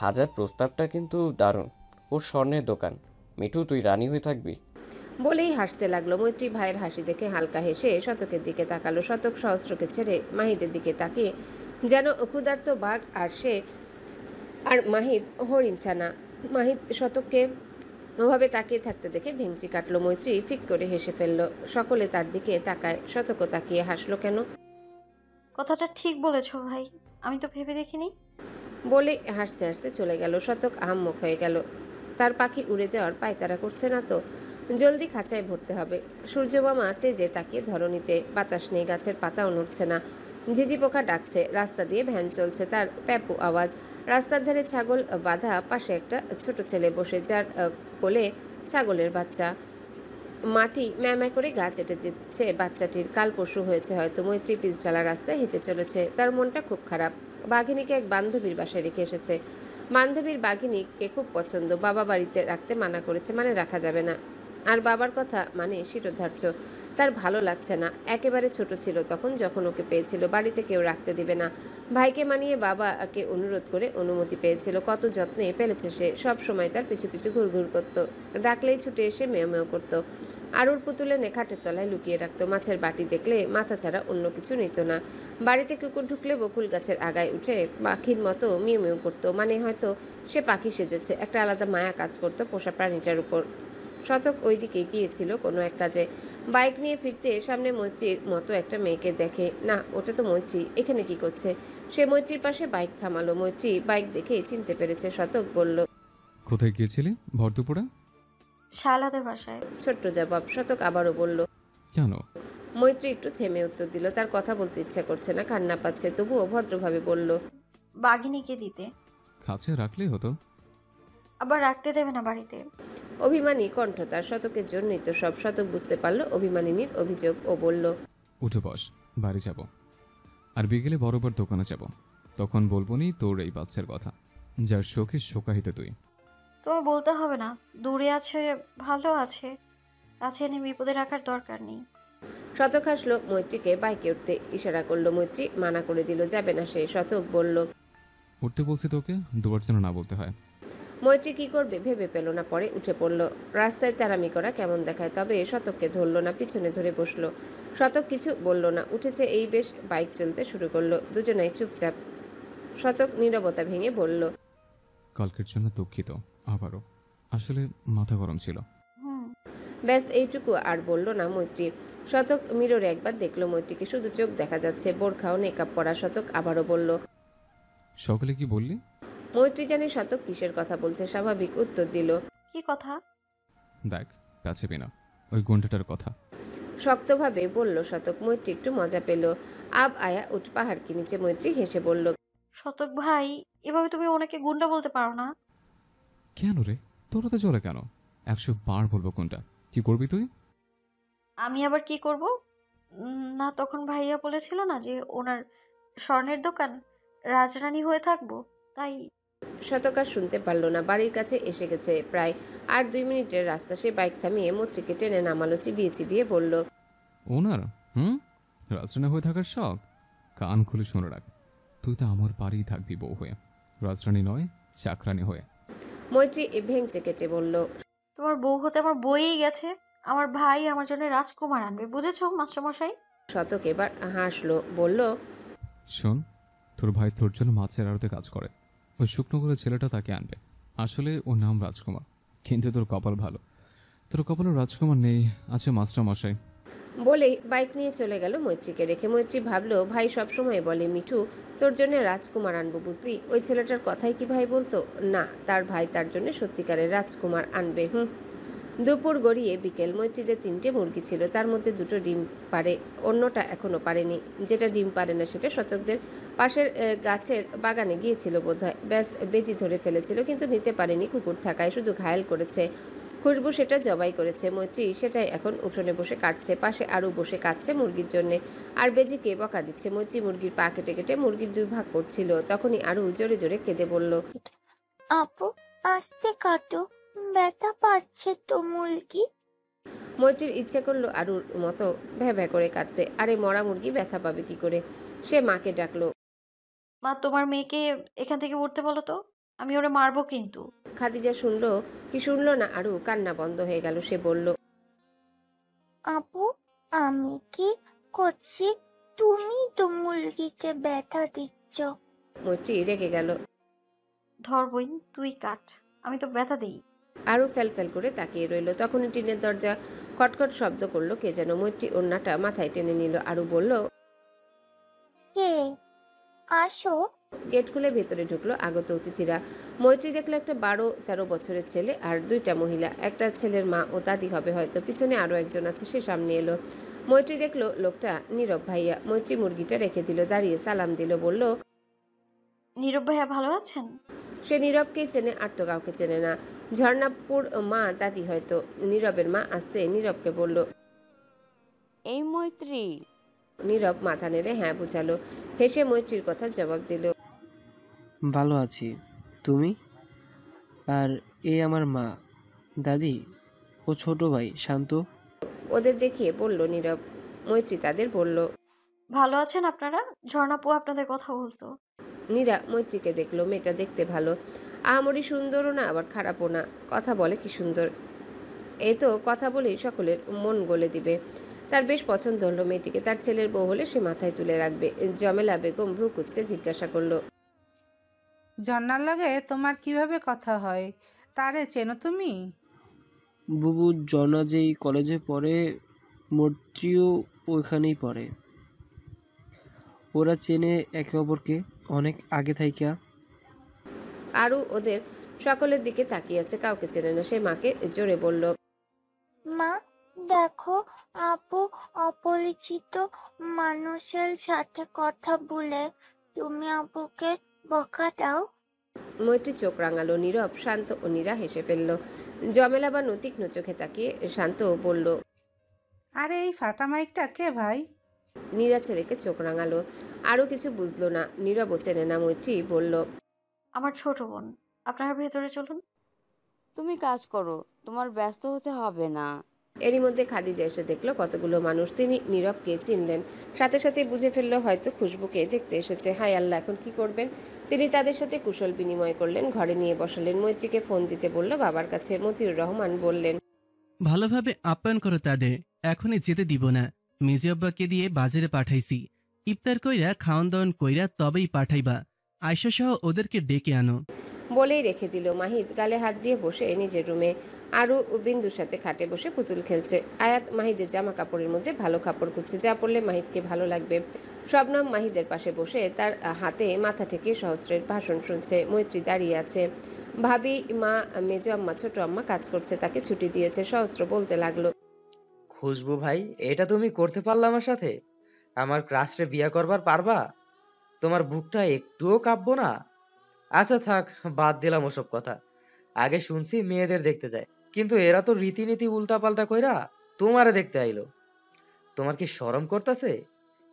হাজার প্রস্তাবটা কিন্তু দারুণ। ওর স্বর্ণের দোকান। মিঠু, তুই রানী হয়ে থাকবি। বলেই হাসতে লাগলো। মৈত্রী ভাইয়ের হাসি দেখে হালকা হেসে শতকের দিকে তাকালো। শতক সহস্রকে ছেড়ে মাহিদের দিকে তাকিয়ে যেন ক্ষুধার্ত বাঘ আর মাহিদ হরিণ ছানা। মাহিদ শতককে ওভাবে তাকিয়ে থাকতে দেখে ভেঙচি কাটলো। মৈত্রী ফিক করে হেসে ফেললো। সকলে তার দিকে তাকায়। শতকও তাকিয়ে হাসলো কেন? কথাটা ঠিক বলেছ ভাই, আমি তো ভেবে দেখিনি। বলে হাসতে হাসতে চলে গেল। শতক আহাম্মক হয়ে গেল। তার পাখি উড়ে যাওয়ার পায়তারা করছে না তো? জলদি খাঁচায় ভরতে হবে। সূর্যমামা তেজে তাকিয়ে ধরণীতে। বাতাস নেই, গাছের পাতাও নড়ছে না। ঝিঝি পোকা ডাকছে। রাস্তা দিয়ে ভ্যান চলছে, তার প্যাপু আওয়াজ। রাস্তার ধারে ছাগল বাঁধা, পাশে একটা ছোট ছেলে বসে, যার কোলে ছাগলের বাচ্চা। মাটি ম্যামা করে গা চেটে দিচ্ছে বাচ্চাটির। কাল পরশু হয়েছে হয়তো। মৈত্রী পিচঢালা রাস্তায় হেঁটে চলেছে। তার মনটা খুব খারাপ। বাঘিনীকে এক বান্ধবীর বাসায় রেখে এসেছে। বান্ধবীর বাঘিনীকে খুব পছন্দ, বাবা বাড়িতে রাখতে মানা করেছে, মানে রাখা যাবে না। আর বাবার কথা মানে শিরোধার্য, তার ভালো লাগছে না। একেবারে ছোট ছিল তখন যখন ওকে পেয়েছিল, বাড়িতে কেউ রাখতে দিবে না। ভাইকে মানিয়ে বাবাকে অনুরোধ করে অনুমতি পেয়েছিল, কত যত্নে পেলেছে সে। সব সময় তার পিছু পিছু ঘুরঘুর করতো, ডাকলেই ছুটে এসে মেয় মেয় করতো। আরুর পুতুল এনে খাটের তলায় লুকিয়ে রাখতো, মাছের বাটি দেখলে মাথা ছাড়া অন্য কিছু নিত না। বাড়িতে কুকুর ঢুকলে বকুল গাছের আগায় উঠে পাখির মতো মিউ মিউ করতো, মানে হয়তো সে পাখি সেজেছে। একটা আলাদা মায়া কাজ করতো পোষা প্রাণীটার উপর। শতক ওইদিকে গিয়েছিল কোনো এক কাজে, বাইক নিয়ে ফিরতে সামনে মৈত্রীর মতো একটা মেয়েকে দেখে। না, ওটা তো মৈত্রী, এখানে কি করছে? সে মৈত্রীর পাশে বাইক থামালো। মৈত্রী বাইক দেখে চিনতে পেরেছে। শতক বলল, কোথায় গিয়েছিলি ভর দুপুরে? শালাদের বাসায়। ছোট্ট জবাব। শতক আবারও বলল, কেন? মৈত্রী একটু থেমে উত্তর দিল। তার কথা বলতে ইচ্ছা করছে না, কান্না পাচ্ছে, তবুও ভদ্রভাবে বলল, বাঘিনীকে দিতে। কাছে রাখলেই হতো। আবার রাখতে দেবে না বাড়িতে। অভিমানী কণ্ঠ তার। শতকের জন্যই তো সব। শতক বুঝতে পারল অভিমানিনীর অভিযোগ। ও বলল, উঠে বস, বাড়ি যাব। আর বিকেলে বরাবর দোকানে যাব। তখন বলবো নি তোর এই বাচ্চার কথা, যার শোকে শোকাহিত তুই। তোমার বলতে হবে না, দূরে আছে ভালো আছে, কাছে এনে বিপদে রাখার দরকার নেই। শতক হাসলো, মৈত্রীকে বাইকে উঠতে ইশারা করলো। মৈত্রী মানা করে দিল, যাবে না সে। শতক বলল, উঠতে বলছি তোকে, দুবার যেন না বলতে হয়। মৈত্রী কি করবে ভেবে পেল না, পরে উঠে পড়ল। রাস্তায় তেরামি করা কেমন দেখায়, তবে শতককে ধরল না, পিছনে ধরে বসলো। শতক কিছু বলল না, উঠেছে এই বেশ। বাইক চলতে শুরু করলো, দুজনাই চুপচাপ। শতক নীরবতা ভেঙে বলল, কালকের জন্য দুঃখিত আবারও, আসলে মাথা গরম ছিল। ব্যাস এইটুকু, আর বলল না মৈত্রী। শতক মিররে একবার দেখলো মৈত্রীকে, শুধু চোখ দেখা যাচ্ছে, বোরখাও মেকআপ পরা। শতক আবারও বলল, সকালে কি বললি? মৈত্রী জানে শতক কিসের কথা বলছে, স্বাভাবিক উত্তর দিল, কি কথা? দেখ কাছে বিনা, ওই গুন্ডাটার কথা। শক্তভাবে বলল শতক। মৈত্রী একটু মজা পেল। আব আয়া উঠ পাহাড় কি নিচে। মৈত্রী হেসে বলল, শতক ভাই, এভাবে তুমি ওনাকে গুন্ডা বলতে পারো না। কেন রে, তোর তো চলে কেন? 100 বার বলবো কোনটা। কি করবি তুই? আমি আবার কি করব? না, তখন ভাইয়া বলেছিল না যে ওনার স্বর্ণের দোকান, রাজরানী হয়ে থাকবো, তাই। শতক আর শুনতে পারল না। বাড়ির কাছে এসে গেছে প্রায়। আর 2 মিনিটের রাস্তা। সে বাইক থামিয়ে মৈত্রীকে টেনে নামালো, চিবিয়ে চিবিয়ে বলল, ওনার রাজরানী হয়ে থাকার শখ? কান খুলে শুনে রাখ, তুই তো আমার বাড়িই থাকবি বউ হয়ে, রাজরানী নয়, চাকরানি হয়ে। মৈত্রী ভেঙচে কেটে বলল, তোমার বউ হতে আমার বইই গেছে। আমার ভাই আমার জন্য রাজকুমার আনবে, বুঝেছো মাস্টারমশাই? শতক এবার হাসলো, বলল, শোন, তোর ভাই তোর জন্য মাছের আড়তে কাজ করে, ওই শুকনো করে ছেলেটা তাকে আনবে। আসলে ওর নাম রাজকুমার, কিন্তু তোর কপাল ভালো, তোর কপালে রাজকুমার নেই, আছে মাস্টারমশাই। বলেই বাইক নিয়ে চলে গেল মৈত্রীকে রেখে। মৈত্রী ভাবলো, ভাই সবসময় বলে মিঠু তোর জন্য রাজকুমার আনবো, বুঝলি? ওই ছেলেটার কথাই কি ভাই বলতো? না, তার ভাই তার জন্য সত্যিকারের রাজকুমার আনবে। দুপুর গড়িয়ে বিকেল। মৈত্রীদের 3টে মুরগি ছিল, তার মধ্যে 2টো ডিম পারে, অন্যটা এখনো পারেনি। যেটা ডিম পারে না সেটা শতকদের পাশের গাছের বাগানে গিয়েছিল বোধহয়। ব্যাস বেজি ধরে ফেলেছিল, কিন্তু নিতে পারেনি কুকুর থাকায়, শুধু ঘায়েল করেছে। খুশবু সেটা জবাই করেছে। মৈত্রী সেটাই এখন উঠোনে বসে কাটছে, পাশে আরও বসে কাটছে মুরগির জন্যে। আর বেজিকে বকা দিচ্ছে। মৈত্রী মুরগির পা কেটে কেটে মুরগির 2 ভাগ করছিল, তখনই আরও জোরে জোরে কেঁদে বলল, আপু আস্তে কাটো, ব্যথা পাচ্ছে তো মুরগি। মৈত্রীর ইচ্ছে করলো আরুর মতো ভ্যা ভ্যা করে কাঁদতে। আরে মরা মুরগি ব্যথা পাবে কি করে? সে মাকে ডাকলো, মা, তোমার মেয়েকে এখান থেকে উঠতে বলো তো, আমি ওরা মারবো কিন্তু। খাদিজা শুনলো কি শুনলো না, আরু কান্না বন্ধ হয়ে গেল। সে বলল, আপু আমি কি করছি? তুমি তো মুরগিকে ব্যথা দিচ্ছ। মৈত্রী রেগে গেল। ধর বইন, তুই কাট, আমি তো ব্যথা দেই। আরু ফেল ফেল করে তাকিয়ে রইল। তখনই টিনের দরজা খটখট শব্দ করলো কে যেন। মৈত্রী ওড়নাটা মাথায় টেনে নিল। আরু বলল, কে? আসো। গেট খুলে ভেতরে ঢুকলো আগত অতিথিরা। মৈত্রী দেখলো একটা 12-13 বছরের ছেলে আর 2টা মহিলা। একটা ছেলের মা ও দাদি হবে হয়তো। পিছনে আরো একজন আছে, সে সামনে এলো। মৈত্রী দেখলো লোকটা নীরব ভাইয়া। মৈত্রী মুরগিটা রেখে দিল, দাঁড়িয়ে সালাম দিল, বলল, নীরব ভাইয়া ভালো আছেন? সে নীরবকেই চেনে, আর তো কাউকে চেনে না। ঝর্ণাপুর মা দাদি হয়তো। নীরবের মা আসতে নীরবকে বলল, এই মৈত্রী। নীরব মাথা নেড়ে হ্যাঁ বুঝালো। হেসে মৈত্রীর কথা জবাব দিল, ভালো আছি, তুমি? আর এ আমার মা, দাদি, ও ছোট ভাই শান্ত। ওদের দেখিয়ে বলল নীরব। মৈত্রী তাদের বলল। ভালো আছেন আপনারা? ঝর্ণাপু আপনাদের কথা বলতো। নীরা মৈত্রীকে দেখলো। মেয়েটা দেখতে ভালো, আহামরি সুন্দরও না আবার খারাপও না, কথা বলে কি সুন্দর। এই তো কথা বলেই সকলের মন গলে দিবে। তার বেশ পছন্দ হলো মেয়েটিকে। তার ছেলের বউ হলে সে মাথায় তুলে রাখবে। জমেলা বেগম ভ্রুকুচকে জিজ্ঞাসা করলো, জন্নার লগে তোমার কিভাবে কথা হয়? তারে চেনো তুমি? বুবু, জনা যেই কলেজে পড়ে, মৈত্রীও ওইখানেই পড়ে। ওরা চেনে একে অপরকে অনেক আগে থাইকা। আরু ওদের সকলের দিকে তাকিয়ে আছে, কাউকে চেনে না। সে মাকে জোরে বলল, মা দেখো, আপু অপরিচিত মানুষের সাথে কথা বলে, তুমি আপুকে বকা দাও। মৈত্রী চোখ রাঙালো। নীরব, শান্ত ও নীরা হেসে ফেলল। জমেলা বা তীক্ষ্ণ চোখে তাকিয়ে শান্ত বলল, আরে এই ফাটা মাইকটা কে ভাই? নীরা ছেলেকে চোখ রাঙালো। আরো কিছু বুঝলো না। নীরবও চেনে না। মৈত্রী বলল, আমার ছোট বোন। আপনারা ভেতরে চলুন। তুমি কাজ করো, তোমার ব্যস্ত হতে হবে না। এরই মধ্যে খাদিজা এসে দেখলো কতগুলো মানুষ। তিনি নীরবকে চিনলেন। সাথে সাথে বুঝে ফেললো হয়তো খুশবুকে দেখতে এসেছে। হায় আল্লাহ, এখন কি করবেন? তিনি তাদের সাথে কুশল বিনিময় করলেন, ঘরে নিয়ে বসালেন। মৈত্রীকে ফোন দিতে বলল বাবার কাছে। মতিউর রহমান বললেন, ভালোভাবে আপ্যায়ন করো তাদের, এখনই যেতে দিব না। মেজি আব্বাকে দিয়ে বাজারে পাঠাইছি, ইফতার কইরা খাওয়ান দাওয়ান কইরা তবেই পাঠাইবা। আয়শা সহ ওদেরকে ডেকে আনো। বলেই রেখে দিল। মাহিদ গালে হাত দিয়ে বসে নিজের রুমে। আরও বিন্দুর সাথে খাটে বসে পুতুল খেলছে। আয়াত মাহিদের জামা কাপড়ের মধ্যে ভালো কাপড় খুঁজছে, যা পরলে মাহিদকে ভালো লাগবে। শবনম মাহিদের পাশে বসে তার হাতে মাথা ঠেকিয়ে সহস্রের ভাষণ শুনছে। মৈত্রী দাঁড়িয়ে আছে। ভাবি, মা, মেজো আম্মা, ছোট আম্মা কাজ করছে, তাকে ছুটি দিয়েছে। সহস্র বলতে লাগলো, খুশবু ভাই, এটা তুমি করতে পারলা আমার সাথে? আমার ক্রাশরে বিয়া করবার পারবা? তোমার বুকটা একটুও কাঁপবো না? আচ্ছা থাক, বাদ দিলাম ওসব কথা। আগে শুনছি মেয়েদের দেখতে যায়, কিন্তু এরা তো রীতিনীতি উল্টাপাল্টা কইরা তোমারে দেখতে আইলো। তোমার কি শরম করতেছে?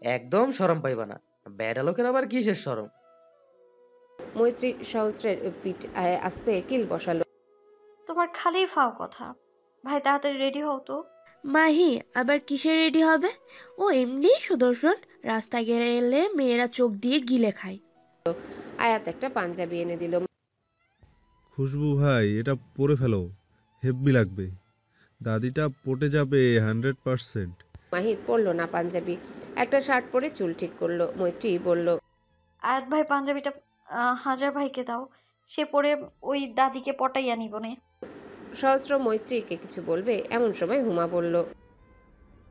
একদম শরম পাইবা না। বেডা লোকের আবার কিসের শরম? মৈত্রী সহস্রের পিঠ আস্তে কিল বসালো। তোমার খালি ফাও কথা। ভাই তাড়াতাড়ি রেডি হও তো। মাহি আবার কিসে রেডি হবে? ও এমনি সুদর্শন, রাস্তায় গেলে মেয়েরা চোখ দিয়ে গিলে খায়। আয়াত একটা পাঞ্জাবি এনে দিল। খুশবু ভাই, এটা পরে ফেলো, হেব্বি লাগবে। দাদিটা পটে যাবে 100%। মাহিদ পরল না পাঞ্জাবি, একটা শার্ট পরে চুল ঠিক করলো। মৈত্রী বলল, আয়াত ভাই পাঞ্জাবিটা হাজার ভাইকে দাও, সে পরে ওই দাদিকে পটাইয়া নিব নে। সহস্র মৈত্রীকে কিছু বলবে এমন সময় হুমা বলল,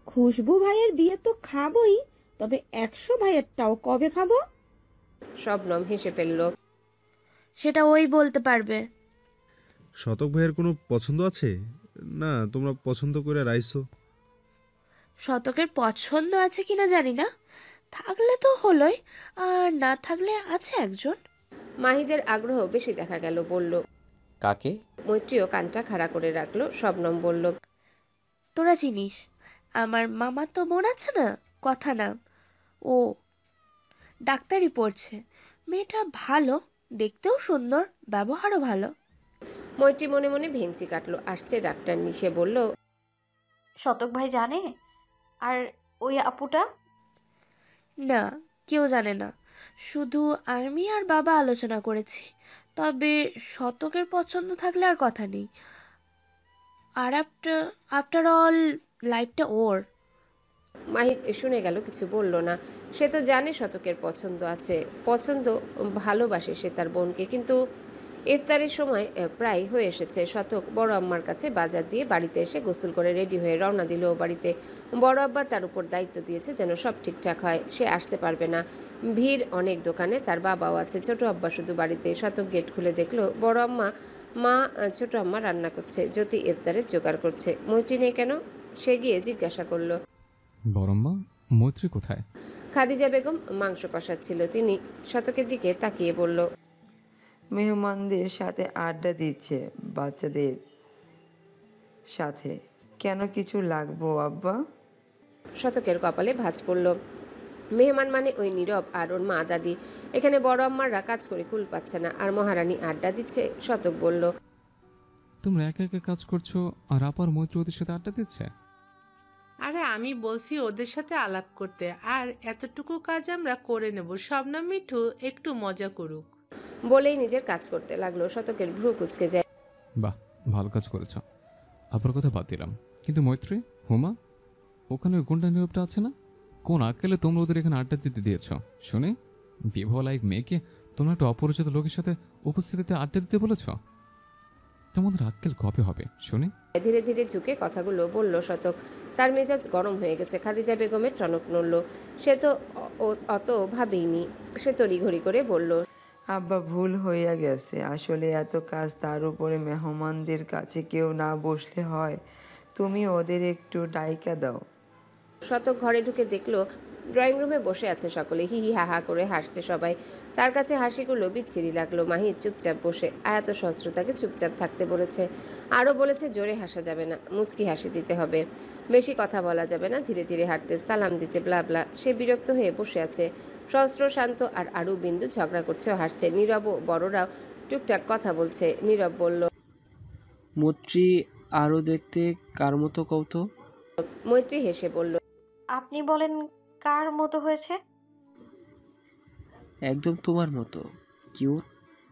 খুশবু ভাইয়ের বিয়ে তো খাবোই, তবে 100 ভাইয়েরটাও কবে খাবো? শবনম হেসে ফেলল, সেটা ওই বলতে পারবে। শতক ভাইয়ের কোনো পছন্দ আছে? না, তোমরা পছন্দ করে রাইছো। শতকের পছন্দ আছে কিনা জানি না, থাকলে তো হলোই, আর না থাকলে আছে একজন। মাহিদের আগ্রহ বেশি দেখা গেল, বলল, কাকে? মৈত্রীও কানটা খাড়া করে রাখলো। শবনম বলল, তোরা চিনিস, আমার মামা তো বোন আছে না, কথা না, ও ডাক্তারি পড়ছে। মেয়েটা ভালো, দেখতেও সুন্দর, ব্যবহারও ভালো। মৈত্রী মনে মনে ভেঙচি কাটলো। আসছে ডাক্তার নিশে বলল, শতক ভাই জানে? আর ওই আপুটা? না, কেউ জানে না, শুধু আমি আর বাবা আলোচনা করেছি। তবে শতকের পছন্দ থাকলে আর কথা নেই। আর আফটার অল লাইফটা ওর। মাহিদ শুনে গেল, কিছু বলল না। সে তো জানে শতকের পছন্দ আছে, পছন্দ, ভালোবাসে সে তার বোনকে। কিন্তু ইফতারের সময় প্রায় হয়ে এসেছে। শতক বড় আম্মার কাছে বাজার দিয়ে বাড়িতে এসে গোসল করে রেডি হয়ে রওনা দিল বাড়িতে। বড় আব্বা তার উপর দায়িত্ব দিয়েছে যেন সব ঠিকঠাক হয়। সে আসতে পারবে না, ভিড় অনেক দোকানে, তার বাবাও আছে। ছোট আব্বা শুধু বাড়িতে। শতক গেট খুলে দেখলো বড় আম্মা, মা, ছোট আম্মা রান্না করছে, জ্যোতি ইফতারের জোগাড় করছে। মৈত্রী নেই কেন? সে গিয়ে জিজ্ঞাসা করলো, বড়ম্মা, মৈত্রী কোথায়? খাদিজা বেগম মাংস কষাচ্ছিল। তিনি শতকের দিকে তাকিয়ে বলল, মেহমানদের সাথে আড্ডা দিচ্ছে বাচ্চাদের সাথে। কেন, কিছু লাগবো আব্বা? শতকের কপালে ভাঁজ পড়ল। মেহমান মানে ওই নীরব আর ওর মা দাদি। এখানে বড় আম্মারা কাজ করে কুল পাচ্ছে না, আর মহারানী আড্ডা দিচ্ছে। শতক বলল, তোমরা একা একা কাজ করছো আর আপার মৈত্রী ওদের সাথে আড্ডা দিচ্ছে। আরে আমি বলছি ওদের সাথে আলাপ করতে, আর এতটুকু কাজ আমরা করে নেব। শবনম মিঠু একটু মজা করুক। বলেই নিজের কাজ করতে লাগলো। শতকের ভ্রু কুচকে যায়। বাহ, ভালো কাজ করেছ। আপার কথা বাদ দিলাম, কিন্তু মৈত্রী, হুমা, ওখানে গুন্ডা নীরবটা আছে না? কোন আক্কেলে তোমরা ওদের এখানে আড্ডা দিতে দিয়েছ? শুনে বিবাহ লাইক মেয়েকে তোমরা একটা অপরিচিত লোকের সাথে উপস্থিতিতে আড্ডা দিতে বলেছ? তোমাদের আক্কেল কবে হবে শুনে? ধীরে ধীরে ঝুঁকে কথাগুলো বলল শতক। তার মেজাজ গরম হয়ে গেছে। খাদিজা বেগমের টনক নড়ল। সে তো অত ভাবেইনি। সে তড়িঘড়ি করে বলল, আব্বা ভুল হইয়া গেছে। আসলে এত কাজ, তার উপরে মেহমানদের কাছে কেউ না বসলে হয়? তুমি ওদের একটু ডাইকা দাও। শতক ঘরে ঢুকে দেখলো ড্রয়িং রুমে বসে আছে সকলে, হি হি হা হা করে হাসতে সবাই। তার কাছে হাসিগুলো বিচ্ছিরি লাগলো। মাহির চুপচাপ বসে। আয়াত সহস্রতাকে চুপচাপ থাকতে বলেছে। আরও বলেছে জোরে হাসা যাবে না, মুচকি হাসি দিতে হবে, বেশি কথা বলা যাবে না, ধীরে ধীরে হাঁটতে, সালাম দিতে, ব্লা ব্লা। সে বিরক্ত হয়ে বসে আছে। সহস্র, শান্ত আর আরু বিন্দু ঝগড়া করছে ও হাসছে। নীরব ও বড়রাও টুকটাক কথা বলছে। নীরব বলল, মৈত্রী আরও দেখতে কার মতো কৌতো? মৈত্রী হেসে বলল, আপনি বলেন কার মতো হয়েছে? একদম তোমার মতো কিউট।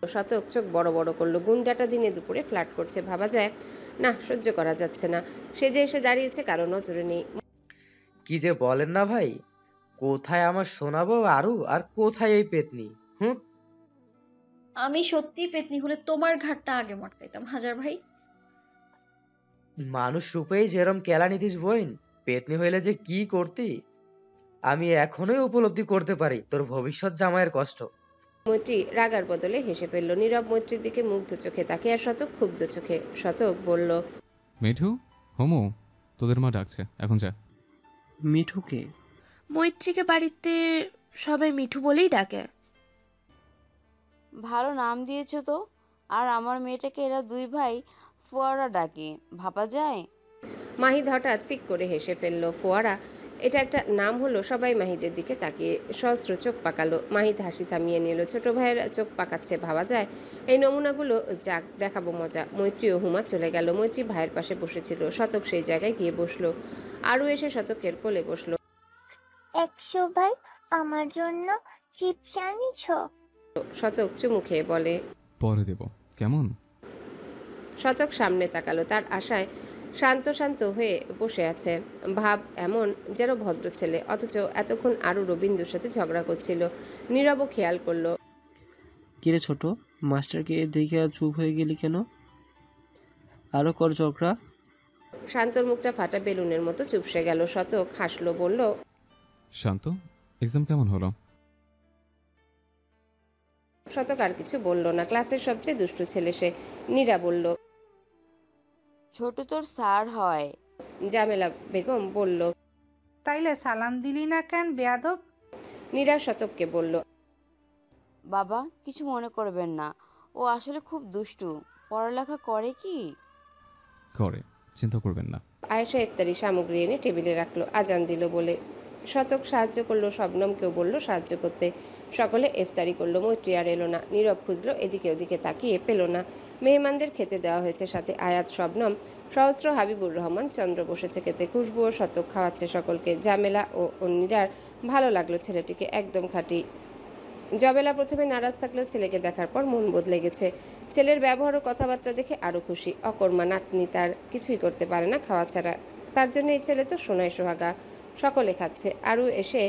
শতক চোখ বড় বড় করলো। গুন্ডাটা দিনে দুপুরে ফ্ল্যাট করছে, ভাবা যায় না, সহ্য করা যাচ্ছে না। সে যে এসে দাঁড়িয়েছে কারো নজরে নেই। কি যে বলেন না ভাই, কোথায় আমার শোনাবো আরু, আর কোথায় এই পেতনি? আমি সত্যি পেতনি হলে তোমার ঘাটটা আগে মটকাইতাম হাজার ভাই। মানুষ রূপেই যেরম কেলানি দিস বইন, পেতনি হইলে যে কি করতি আমি এখনোই উপলব্ধি করতে পারি তোর ভবিষ্যৎ জামাইয়ের কষ্ট। মৈত্রী রাগার বদলে হেসে ফেলল। নীরব মৈত্রীর দিকে মুগ্ধ চোখে তাকিয়ে, আর শতক ক্ষুব্ধ চোখে। শতক বলল, মিঠু, হোমো, তোদের মা ডাকছে, এখন যা। মিঠুকে? মৈত্রীকে বাড়িতে সবাই মিঠু বলেই ডাকে। ভালো নাম দিয়েছো তো। আর আমার মেয়েটাকে এরা দুই ভাই ফোয়ারা ডাকে, ভাবা যায়? মাহিদ হঠাৎ ফিক করে হেসে ফেলল। ফোয়ারা? এটা একটা নাম হলো? সবাই মাহিদের দিকে তাকিয়ে সহস্র চোখ পাকালো। মাহিদ হাসি থামিয়ে নিল। ছোট ভাইয়ের চোখ পাকাচ্ছে, ভাবা যায়? এই নমুনাগুলো যাক, দেখাবো মজা। মৈত্রী ও হুমা চলে গেল। মৈত্রী ভাইয়ের পাশে বসেছিল। শতক সেই জায়গায় গিয়ে বসলো। আরও এসে শতকের কোলে বসলো। 100 ভাই, আমার জন্য চিপস আনিছ? শতক চুমু খেয়ে বলে, পরে দেব, কেমন? শতক সামনে তাকালো। তার আশায় শান্ত শান্ত হয়ে বসে আছে। ভাব এমন যেন ভদ্র ছেলে, অথচ এতক্ষণ আরও রবীন্দ্রর সাথে ঝগড়া করছিল। নীরবও খেয়াল করলো। কিরে ছোট, মাস্টারকে দেখে চুপ হয়ে গেলি কেন? আরো কর ঝগড়া। শান্তর মুখটা ফাটা বেলুনের মতো চুপসে গেল। শতক হাসলো, বলল, শান্ত, এক্সাম কেমন হলো? শতক আর কিছু বলল না। ক্লাসের সবচেয়ে দুষ্টু ছেলে সে। নীরা বলল, ছোট তোর স্যার হয়। জামেলা বেগম বলল, তাইলে সালাম দিলি না কেন বেয়াদব? নীরা শতককে বলল, বাবা কিছু মনে করবেন না, ও আসলে খুব দুষ্টু। পড়ালেখা করে কি? করে, চিন্তা করবেন না। আয়েশা ইফতারি সামগ্রী এনে টেবিলে রাখলো। আজান দিল বলে শতক সাহায্য করলো। শবনমকেও বলল সাহায্য করতে। সকলে ইফতারি করলো। মৈত্রী আর এলো না। নীরব খুঁজলো, এদিকে ওদিকে তাকিয়ে পেল না। মেহমানদের খেতে দেওয়া হয়েছে, সাথে আয়াত, শবনম, সহস্র, হাবিবুর রহমান, চন্দ্র বসেছে খেতে। খুশবু ও শতক খাওয়াচ্ছে সকলকে। জামেলা ও নীরার ভালো লাগলো ছেলেটিকে, একদম খাঁটি। জবেলা প্রথমে নারাজ থাকলেও ছেলেকে দেখার পর মন বদলে গেছে। ছেলের ব্যবহার ও কথাবার্তা দেখে আরো খুশি। অকর্মা নাতনি, তার কিছুই করতে পারে না খাওয়া ছাড়া। তার জন্য এই ছেলে তো সোনায় সোহাগা। সকলে খাচ্ছে। আরও এসে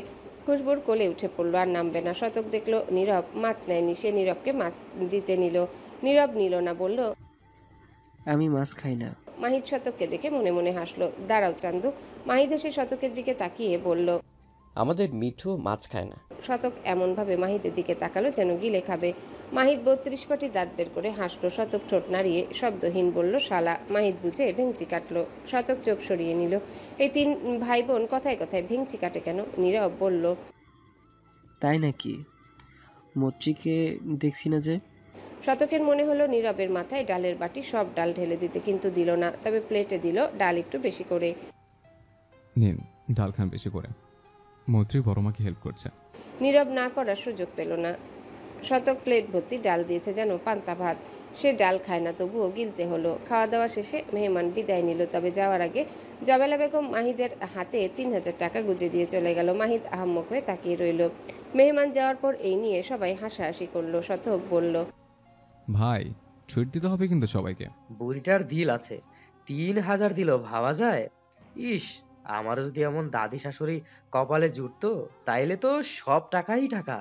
খুশবুর কোলে উঠে পড়লো, আর নামবে না। শতক দেখলো নীরব মাছ নেয়নি। সে নীরবকে মাছ দিতে নিল। নীরব নিল না, বলল, আমি মাছ খাই না। মাহিদ শতককে দেখে মনে মনে হাসলো। দাঁড়াও চান্দু। মাহিদ এসে শতকের দিকে তাকিয়ে বলল, আমাদের মিঠু মাছ খায় না। শতক এমনভাবে মাহিদের দিকে তাকালো যেন গিলে খাবে। মাহিদ 32 পাটি দাঁত বের করে হাসলো। শতক ঠোঁট নাড়িয়ে শব্দহীন বলল, শালা। মাহিদ বুঝে ভেঙচি কাটলো। শতক চোখ সরিয়ে নিল। এই 3 ভাই বোন কথায় কথায় ভেঙচি কাটে কেন? নীরব বলল, তাই নাকি? মৈত্রীকে দেখছি না যে। শতকের মনে হলো নীরবের মাথায় ডালের বাটি সব ডাল ঢেলে দিতে, কিন্তু দিল না। তবে প্লেটে দিল ডাল একটু বেশি করে। নিন, ডাল খান বেশি করে। মৈত্রী বড় মাকে হেল্প করছে। নীরব না করার সুযোগ পেল না। শতক প্লেট ভর্তি ডাল দিয়েছে, যেন পান্তা ভাত। সে ডাল খায় না, তবুও গিলতে হলো। খাওয়া দাওয়া শেষে মেহমান বিদায় নিল, তবে যাওয়ার আগে জবেলা বেগম মাহিদের হাতে 3,000 টাকা গুজে দিয়ে চলে গেল। মাহিদ আহাম্মক হয়ে তাকিয়ে রইল। মেহমান যাওয়ার পর এই নিয়ে সবাই হাসাহাসি করলো। শতক বলল, ভাই ট্রিট দিতে হবে কিন্তু সবাইকে। বুড়িটার দিল আছে, 3,000 দিল, ভাবা যায়? ইস, আমারও যদি এমন দাদি শাশুড়ি কপালে জুটতো, তাইলে তো সব টাকাই টাকা।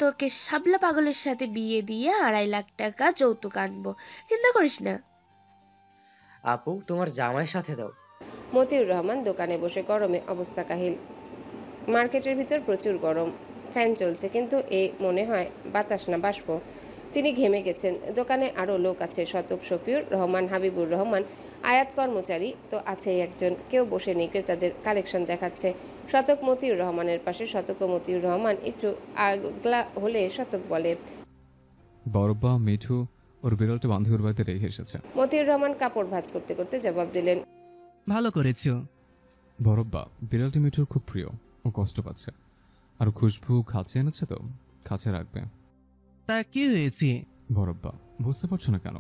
তোকে শাবলা পাগলের সাথে বিয়ে দিয়ে 2.5 লাখ টাকা যৌতুক আনবো, চিন্তা করিস না। আপু, তোমার জামাইয়ের সাথে দাও। মতিউর রহমান দোকানে বসে গরমে অবস্থা কাহিল। মার্কেটের ভিতর প্রচুর গরম, ফ্যান চলছে, কিন্তু এ মনে হয় বাতাস না বাষ্প। তিনি ঘেমে গেছেন। দোকানে আরও লোক আছে, শতক, শফিউর রহমান, হাবিবুর রহমান, আয়াত কর্মচারী তো আছেই একজন। কেউ বসে নেই, ক্রেতাদের কালেকশন দেখাচ্ছে। শতক মতিউর রহমানের পাশে। শতক ও মতিউর রহমান একটু আগলা হলে শতক বলে, বড়ব্বা মিঠু ওর বিড়ালটা বান্ধবীর বাড়িতে রেখে এসেছে। মতিউর রহমান কাপড় ভাঁজ করতে করতে জবাব দিলেন, ভালো করেছো। বড়ব্বা বিড়ালটি মিঠুর খুব প্রিয়, ও কষ্ট পাচ্ছে। আর খুশবু খাঁচে এনেছে, তো খাঁচে রাখবে। তা কি হয়েছে? বড়ব্বা বুঝতে পারছো না কেন?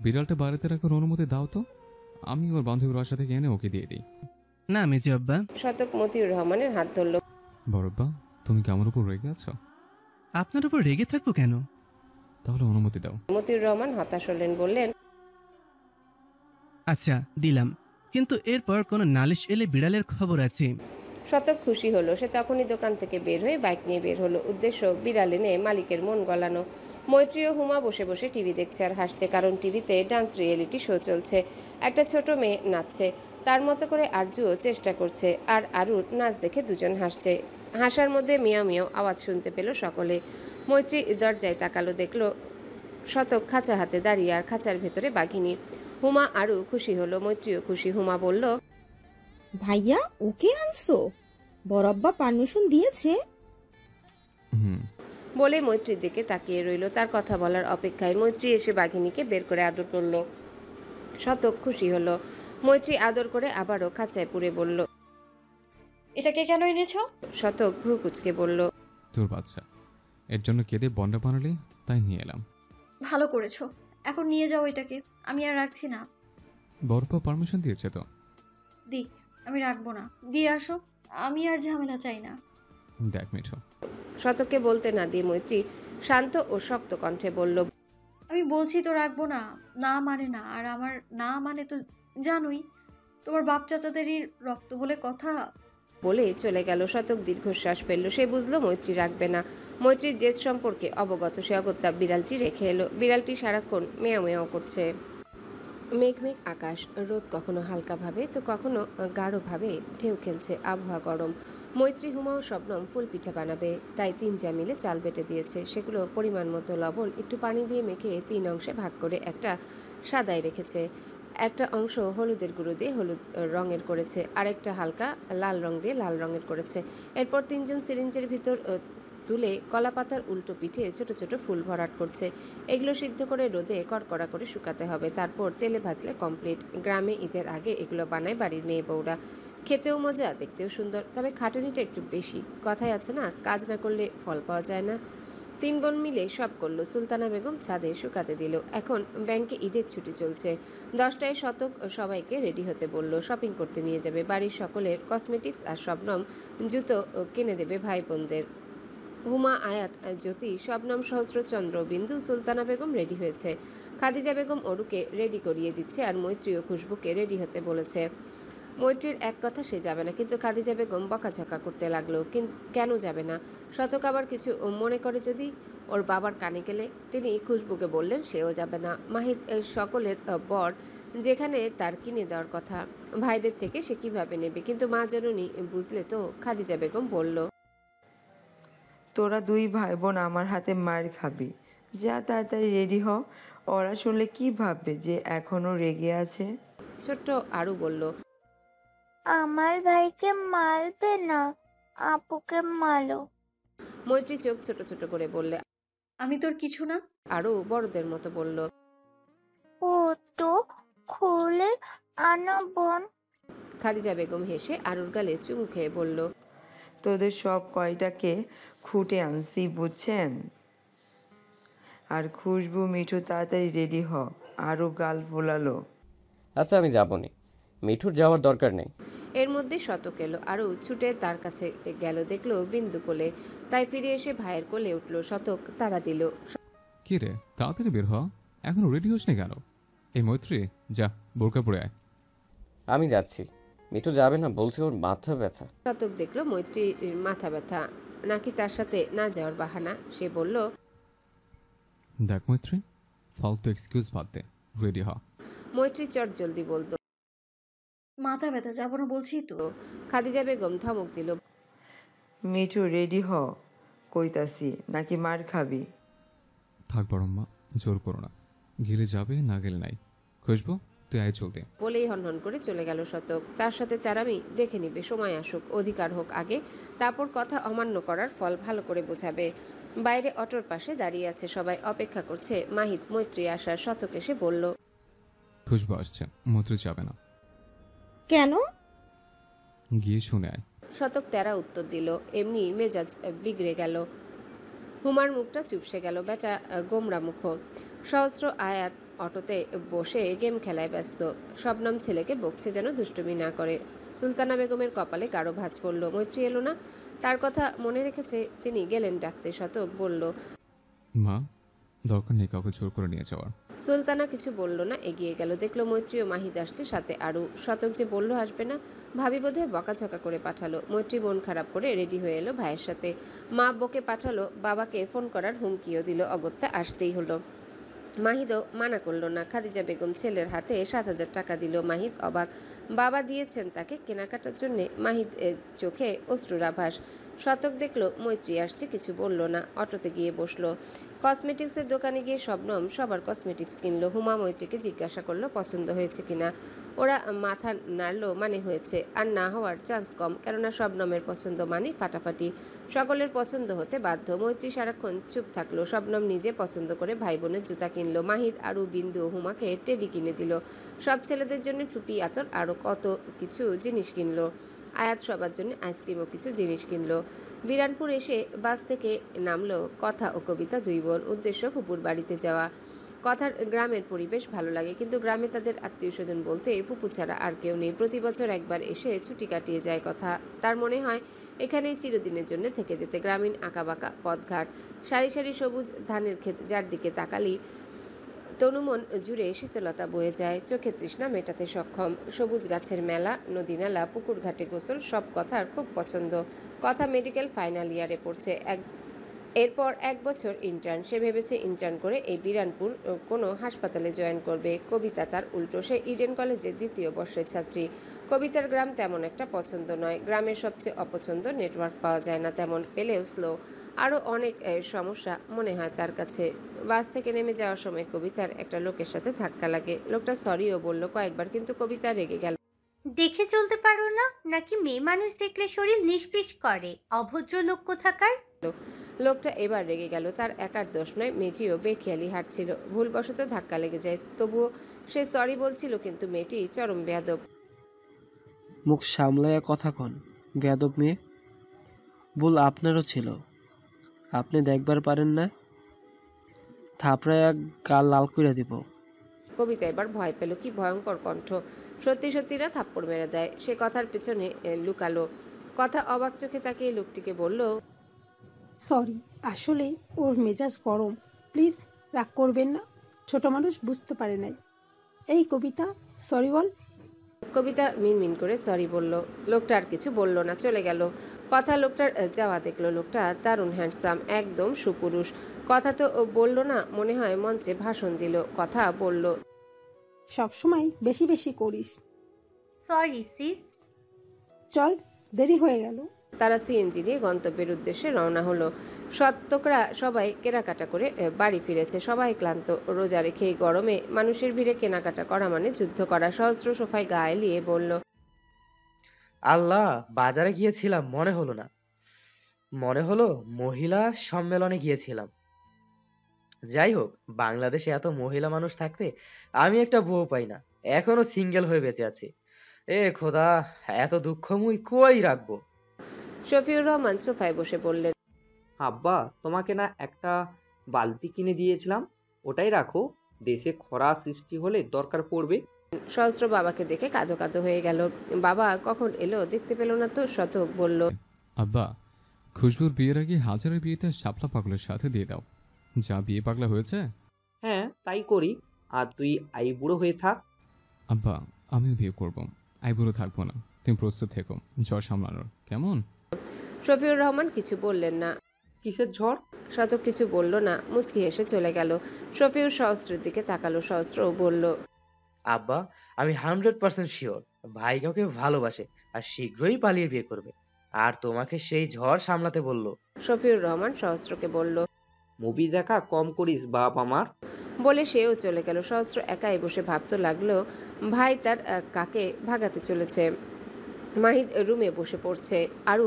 বিড়ালটা বাড়িতে রাখার অনুমতি দাও তো, আমি ওর বান্ধবীর বাসা থেকে এনে ওকে দিয়ে দিই। না মেজো আব্বা। শতক মতিউর রহমানের হাত ধরল। বড়ব্বা তুমি কি আমার উপর রেগে আছো? আপনার উপর রেগে থাকবো কেন? তাহলে অনুমতি দাও। মতিউর রহমান হতাশ হলেন, বললেন, আচ্ছা দিলাম, কিন্তু এরপর কোনো নালিশ এলে বিড়ালের খবর আছে। শতক খুশি হলো। সে তখনই দোকান থেকে বের হয়ে বাইক নিয়ে বের হলো। উদ্দেশ্য বিড়াল এনে মালিকের মন গলানো। মৈত্রী ও হুমা বসে বসে টিভি দেখছে আর হাসছে, কারণ টিভিতে ডান্স রিয়েলিটি শো চলছে। একটা ছোট মেয়ে নাচছে, তার মতো করে আরজুও চেষ্টা করছে, আর আরুর নাচ দেখে দুজন হাসছে। হাসার মধ্যে মিয়াও মিয়াও আওয়াজ শুনতে পেল সকলে। মৈত্রী দরজায় তাকালো, দেখলো শতক খাঁচা হাতে দাঁড়িয়ে, আর খাঁচার ভেতরে বাঘিনী। হুমা আরু খুশি হলো, মৈত্রীও খুশি। হুমা বলল, ভাইয়া ওকে আনছো? বড়াব্বা পারমিশন দিয়েছে? বলে মৈত্রীর দিকে তাকিয়ে রইল, তার কথা বলার অপেক্ষায়। মৈত্রী এসে বাঘিনীকে বের করে আদর করলো। শতক খুশি হলো। মৈত্রী আদর করে আবারও খাঁচায় পুরে বলল, এটাকে কেন এনেছো? শতক ভ্রু কুচকে বলল, তোর বাচ্চা, এর জন্য কেঁদে বন্ডা বানালি, তাই নিয়ে এলাম। ভালো করেছো, এখন নিয়ে যাও এটাকে, আমি আর রাখছি না। বড়পা পারমিশন দিয়েছে তো। দিক, আমি রাখবো না, দিয়ে আসো, আমি আর ঝামেলা চাই না। দেখ মিঠু। শতককে বলতে না দিয়ে মৈত্রী শান্ত ও শক্ত কণ্ঠে বলল, আমি বলছি তো রাখবো না, না মানে না, আর আমার না মানে তো জানোই, তোমার বাপ চাচাদেরই রক্ত বলে কথা। বলে চলে গেল। শতক দীর্ঘশ্বাস ফেলল। সে বুঝলো মৈত্রী রাখবে না। মৈত্রীর জেদ সম্পর্কে অবগত। সে অগত্যা বিড়ালটি রেখে এলো। বিড়ালটি সারাক্ষণ মেয়াও মেয়াও করছে। মেঘমেঘ আকাশ, রোদ কখনো হালকাভাবে তো কখনো গাঢ়ভাবে ঢেউ খেলছে। আবহাওয়া গরম। মৈত্রী, হুমা ও শবনম ফুল পিঠা বানাবে, তাই 3 যা মিলে চাল বেটে দিয়েছে। সেগুলো পরিমাণ মতো লবণ একটু পানি দিয়ে মেখে 3 অংশে ভাগ করে একটা সাদায় রেখেছে। একটা অংশ হলুদের গুঁড়ো দিয়ে হলুদ রঙের করেছে, আরেকটা হালকা লাল রং দিয়ে লাল রঙের করেছে। এরপর 3 জন সিরিঞ্জের ভিতর তুলে কলাপাতার উল্টো পিঠে ছোট ছোট ফুল ভরাট করছে। এগুলো সিদ্ধ করে রোদে কড়কড়া করে শুকাতে হবে, তারপর তেলে ভাজলে কমপ্লিট। গ্রামে ঈদের আগে এগুলো বানায় বাড়ির মেয়ে বউরা। খেতেও মজা, দেখতেও সুন্দর, তবে খাটুনিটা একটু বেশি। কথায় আছে না, কাজ না করলে ফল পাওয়া যায় না। 3 বোন মিলে সব করলো। সুলতানা বেগম ছাদে শুকাতে দিল। এখন ব্যাংকে ঈদের ছুটি চলছে। 10টায় শতক সবাইকে রেডি হতে বলল। শপিং করতে নিয়ে যাবে। বাড়ির সকলের কসমেটিক্স আর শবনম জুতো কিনে দেবে ভাই বোনদের। হুমা, আয়াত, জ্যোতি, শবনম, সহস্রচন্দ্র, বিন্দু, সুলতানা বেগম রেডি হয়েছে। খাদিজা বেগম অরুকে রেডি করিয়ে দিচ্ছে, আর মৈত্রী ও খুশবুকে রেডি হতে বলেছে। মৈত্রীর এক কথা সে যাবে না, কিন্তু খাদিজা বেগম বকাঝকা করতে লাগলো। কেন যাবে না? শতক আবার কিছু মনে করে যদি? ওর বাবার কানে গেলে? তিনি খুশবুকে বললেন সেও যাবে না। মাহিদ সকলের বর, যেখানে তার কিনে দেওয়ার কথা। ভাইদের থেকে সে কিভাবে নেবে? কিন্তু মা জননী বুঝলে তো। খাদিজা বেগম বলল, তোরা 2 ভাই বোন আমার হাতে মার খাবি, যা তাড়াতাড়ি রেডি হ। ওরা শুনলে কি ভাববে যে এখনো রেগে আছে? ছোট্ট আরু বলল, আমার ভাইকে মারবে না, আপুকে মারো। মৈত্রী চোখ ছোট ছোট করে বললে, আমি তোর কিছু না। আরু বড়দের মতো বলল, ও তো খুলে আনো বোন। খাদিজা বেগম হেসে আরুর গালে চুমু খেয়ে বলল, তোদের সব কয়টাকে খুঁটে আনছি বুঝছেন। আর খুশবু মিঠু তাড়াতাড়ি রেডি হ, আরো গাল ফোলালো। আচ্ছা আমি যাবনি, মিঠুর যাওয়ার দরকার নেই। এর মধ্যে শতক এলো, আরও ছুটে তার কাছে গেল, দেখলো বিন্দু কোলে, তাই ফিরে এসে ভাইয়ের কোলে উঠল। শতক তাড়া দিল। কি রে, তাড়াতাড়ি বের হ, এখনো রেডি হোস নি কেন? এই মৈত্রী, যা বোরকা পরে আয়। আমি যাচ্ছি, মিঠু যাবে না বলছে, ওর মাথা ব্যথা। শতক দেখলো মৈত্রীর মাথা ব্যথা, নাকি তার সাথে না যাওয়ার বাহানা। সে বলল, দেখ মৈত্রী, ফালতু এক্সকিউজ বাদ দে, রেডি হ। মৈত্রী চট জলদি বলতো, মাথা ব্যথা, যাবো না বলছি তো। খাদিজা বেগম ধমক দিল, মিঠু রেডি হ কইতাছি, নাকি মার খাবি? থাক বড়ম্মা, জোর করো না, গেলে যাবে, না গেলে নাই। খুশবু, তুই আয় চলতে। বলেই হনহন করে চলে গেল শতক। তার সাথে তারামি দেখে নিবে, সময় আসুক, অধিকার হোক আগে, তারপর কথা অমান্য করার ফল ভালো করে বোঝাবে। বাইরে অটোর পাশে দাঁড়িয়ে আছে সবাই, অপেক্ষা করছে মাহিদ মৈত্রী আসার। শতক এসে বলল, খুশবু আসছে, মৈত্রী যাবে না। কেন? গিয়ে শুনে আয়। শতক তেরা উত্তর দিল, এমনি মেজাজ বিগড়ে গেল। হুমার মুখটা চুপসে গেল, বেটা গোমরা মুখ। সহস্র আয়াত অটোতে বসে গেম খেলায় ব্যস্ত। শবনম ছেলেকে বকছে যেন দুষ্টুমি না করে। সুলতানা বেগমের কপালে গাঢ় ভাঁজ পড়ল। মৈত্রী এলো না, তার কথা মনে রেখেছে, তিনি গেলেন ডাকতে। শতক বলল, মা, দরকার নেই কাউকে জোর করে নিয়ে যাওয়ার। সুলতানা কিছু বলল না, এগিয়ে গেল। দেখলো মৈত্রী ও মাহিদ আসছে, সাথে আরু। শতক যে বলল আসবে না, ভাবি বোধহয় বকাঝকা করে পাঠালো। মৈত্রী মন খারাপ করে রেডি হয়ে এলো ভাইয়ের সাথে। মা বকে পাঠালো, বাবাকে ফোন করার হুমকিও দিল, অগত্যা আসতেই হলো। মাহিদও মানা করলো না। খাদিজা বেগম ছেলের হাতে 7,000 টাকা দিল। মাহিদ অবাক, বাবা দিয়েছেন তাকে কেনাকাটার জন্য। মাহিদ চোখে অশ্রুর আভাস। শতক দেখলো মৈত্রী আসছে, কিছু বলল না, অটোতে গিয়ে বসলো। কসমেটিক্সের দোকানে গিয়ে শবনম সবার কসমেটিক্স কিনলো। হুমা মৈত্রীকে জিজ্ঞাসা করলো পছন্দ হয়েছে কিনা। ওরা মাথা নাড়লো, মানে হয়েছে, আর না হওয়ার চান্স কম, কেননা শবনমের পছন্দ মানে ফাটাফাটি, সকলের পছন্দ হতে বাধ্য। মৈত্রী সারাক্ষণ চুপ থাকলো। শবনম নিজে পছন্দ করে ভাই বোনের জুতা কিনলো। মাহিদ আরু বিন্দু ও হুমাকে টেডি কিনে দিল। সব ছেলেদের জন্য টুপি, আতর, আরও কত কিছু জিনিস কিনলো। আয়াত সবার জন্য আইসক্রিমও কিছু জিনিস কিনলো। বিরানপুর এসে বাস থেকে নামলো কথা ও কবিতা, দুই বোন। উদ্দেশ্য ফুপুর বাড়িতে যাওয়া। কথার গ্রামের পরিবেশ ভালো লাগে, কিন্তু গ্রামে তাদের আত্মীয় স্বজন বলতে ফুপু ছাড়া আর কেউ নেই। প্রতি বছর একবার এসে ছুটি কাটিয়ে যায় কথা। তার মনে হয় এখানেই চিরদিনের জন্য থেকে যেতে। গ্রামীণ আঁকাবাঁকা পথঘাট, সারি সারি সবুজ ধানের ক্ষেত, যার দিকে তাকালি তনুমন জুড়ে শীতলতা বয়ে যায়, চোখের তৃষ্ণা মেটাতে সক্ষম। সবুজ গাছের মেলা, নদী নালা, পুকুর ঘাটে গোসল, সব কথার খুব পছন্দ। কথা মেডিকেল ফাইনাল ইয়ারে পড়ছে, এরপর 1 বছর ইন্টার্ন। সে ভেবেছে ইন্টার্ন করে এই বিরানপুর কোনো হাসপাতালে জয়েন করবে। কবিতা তার উল্টো, সে ইডেন কলেজের 2য় বর্ষের ছাত্রী। কবিতার গ্রাম তেমন একটা পছন্দ নয়। গ্রামের সবচেয়ে অপছন্দ নেটওয়ার্ক পাওয়া যায় না তেমন, পেলেও স্লো। আরও অনেক সমস্যা মনে হয় তার কাছে। বাস থেকে নেমে যাওয়ার সময় কবিতার একটা লোকের সাথে ধাক্কা লাগে। লোকটা সরিও বলল কয়েকবার, কিন্তু কবিতা রেগে গেল। দেখে চলতে পারো না নাকি? মেয়ে মানুষ দেখলে শরীর নিষ্পিস করে, অভদ্র লোক কোথাকার। লোকটা এবার রেগে গেল। তার একার দোষ নয়, মেয়েটিও বেখেয়ালি হাঁটছিল, ভুলবশত ধাক্কা লেগে যায়। তবুও সে সরি বলছিল, কিন্তু মেয়েটি চরম বেয়াদব। মুখ সামলাইয়া কথা কন, বেয়াদব মেয়ে। ভুল আপনারও ছিল, আপনি দেখবার পারেন না, থাপড়ায় গাল লাল করে দিব। কবিতা এবার ভয় পেল। কি ভয়ঙ্কর কণ্ঠ! সত্যি সত্যি না থাপ্পড় মেরে দেয়। সে কথার পেছনে লুকালো। কথা অবাক চোখে তাকিয়ে লোকটিকে বলল, সরি, আসলে ওর মেজাজ গরম, প্লিজ রাগ করবেন না, ছোট মানুষ বুঝতে পারে নাই। এই কবিতা, সরি বল। কবিতা মিনমিন করে সরি বলল। লোকটা আর কিছু বলল না, চলে গেল। কথা লোকটার যাওয়া দেখলো। লোকটা দারুণ হ্যান্ডসাম, একদম সুপুরুষ। কথা তো বলল না, মনে হয় মঞ্চে ভাষণ দিল। কথা বলল, সবসময় বেশি বেশি করিস। Sorry sis. চল, দেরি হয়ে গেল। তারা সিএনজি নিয়ে গন্তব্যের উদ্দেশ্যে রওনা হলো। শতকরা সবাই কেনাকাটা করে বাড়ি ফিরেছে। সবাই ক্লান্ত। রোজা রেখে এই গরমে মানুষের ভিড়ে কেনাকাটা করা মানে যুদ্ধ করা। সহস্র সোফায় গা এলিয়ে বলল, আল্লাহ, বাজারে গিয়েছিলাম মনে হলো না, মনে হলো মহিলা সম্মেলনে গিয়েছিলাম। যাই হোক, বাংলাদেশে এত মহিলা মানুষ থাকতে আমি একটা বউ পাই না, এখনো সিঙ্গেল হয়ে বেঁচে আছি। এ খোদা, এত দুঃখ মুই কই রাখবো। শফিউর রহমান সোফায় বসে বললেন, আব্বা তোমাকে না একটা বালতি কিনে দিয়েছিলাম, ওটাই রাখো, দেশে খরা সৃষ্টি হলে দরকার পড়বে। সহস্র বাবাকে দেখে কাঁদো কাঁদো হয়ে গেল। বাবা কখন এলো দেখতে পেল না তো। শতক বলল, আব্বা, খুশবুর বিয়ের আগে হাজারের বিয়েটা শাপলা পাগলের সাথে দিয়ে দাও। যা বিয়ে পাগলা হয়েছে। হ্যাঁ তাই করি, আর তুই আইবুড়ো হয়ে থাক। আব্বা, আমিও বিয়ে করব, আইবুড়ো থাকবো না। তুমি প্রস্তুত থেকো ঝড় সামলানোর, কেমন? শফিউর রহমান কিছু বললেন না। কিসের ঝড়? শতক কিছু বলল না, মুচকি হেসে চলে গেল। শফিউর সহস্রের দিকে তাকালো। সহস্রও বলল, আব্বা, আমি 100% শিওর ভাই কাউকে ভালোবাসে আর শীঘ্রই পালিয়ে বিয়ে করবে, আর তোমাকে সেই ঝড় সামলাতে বলল। শফিউর রহমান সহস্রকে বলল, মুভি দেখা কম করিস বাপ আমার। বলে সেও চলে গেল। সহস্র একাই বসে ভাবতে লাগলো ভাই তার কাকে ভাগাতে চলেছে। মাহিদ রুমে বসে পড়ছে, আরু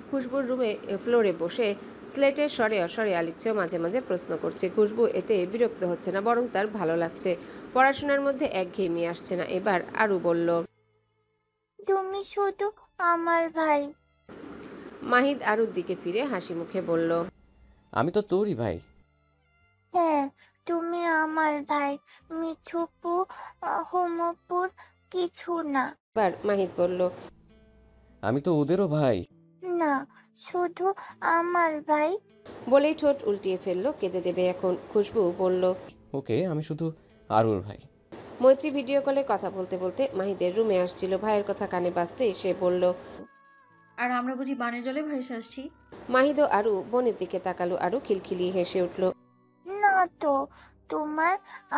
খুশবুর রুমে ফ্লোরে বসে স্লেটের স্বরে অস্বরে লিখছে, মাঝে মাঝে প্রশ্ন করছে। খুশবু এতে বিরক্ত হচ্ছে না, বরং তার ভালো লাগছে। পড়াশোনার মধ্যে একঘেয়েমি আসছে না। এবার আরু বলল, তুমি শুধু আমার ভাই। মাহিদ আরুর দিকে ফিরে হাসি মুখে বলল, আমি তো তোরই ভাই। হ্যাঁ, তুমি আমার ভাই। মিঠুপু, হোমপুর কিছু না। এবার মাহিদ বলল, আমি তো ওদেরও ভাই। না, শুধু আমার ভাই। বলেই ঠোঁট উল্টিয়ে ফেললো, কেঁদে দেবে এখন। খুশবু বলল, ওকে, আমি শুধু আরুর ভাই। মৈত্রী ভিডিও কলে কথা বলতে বলতে মাহিদের রুমে আসছিল। ভাইয়ের কথা কানে বাজতেই সে বলল, আর আমরা বুঝি বানের জলে ভেসে আসছি? মাহিদ ও আরু বোনের দিকে তাকালো। আরু খিলখিলিয়ে হেসে উঠল, না তো, তোমার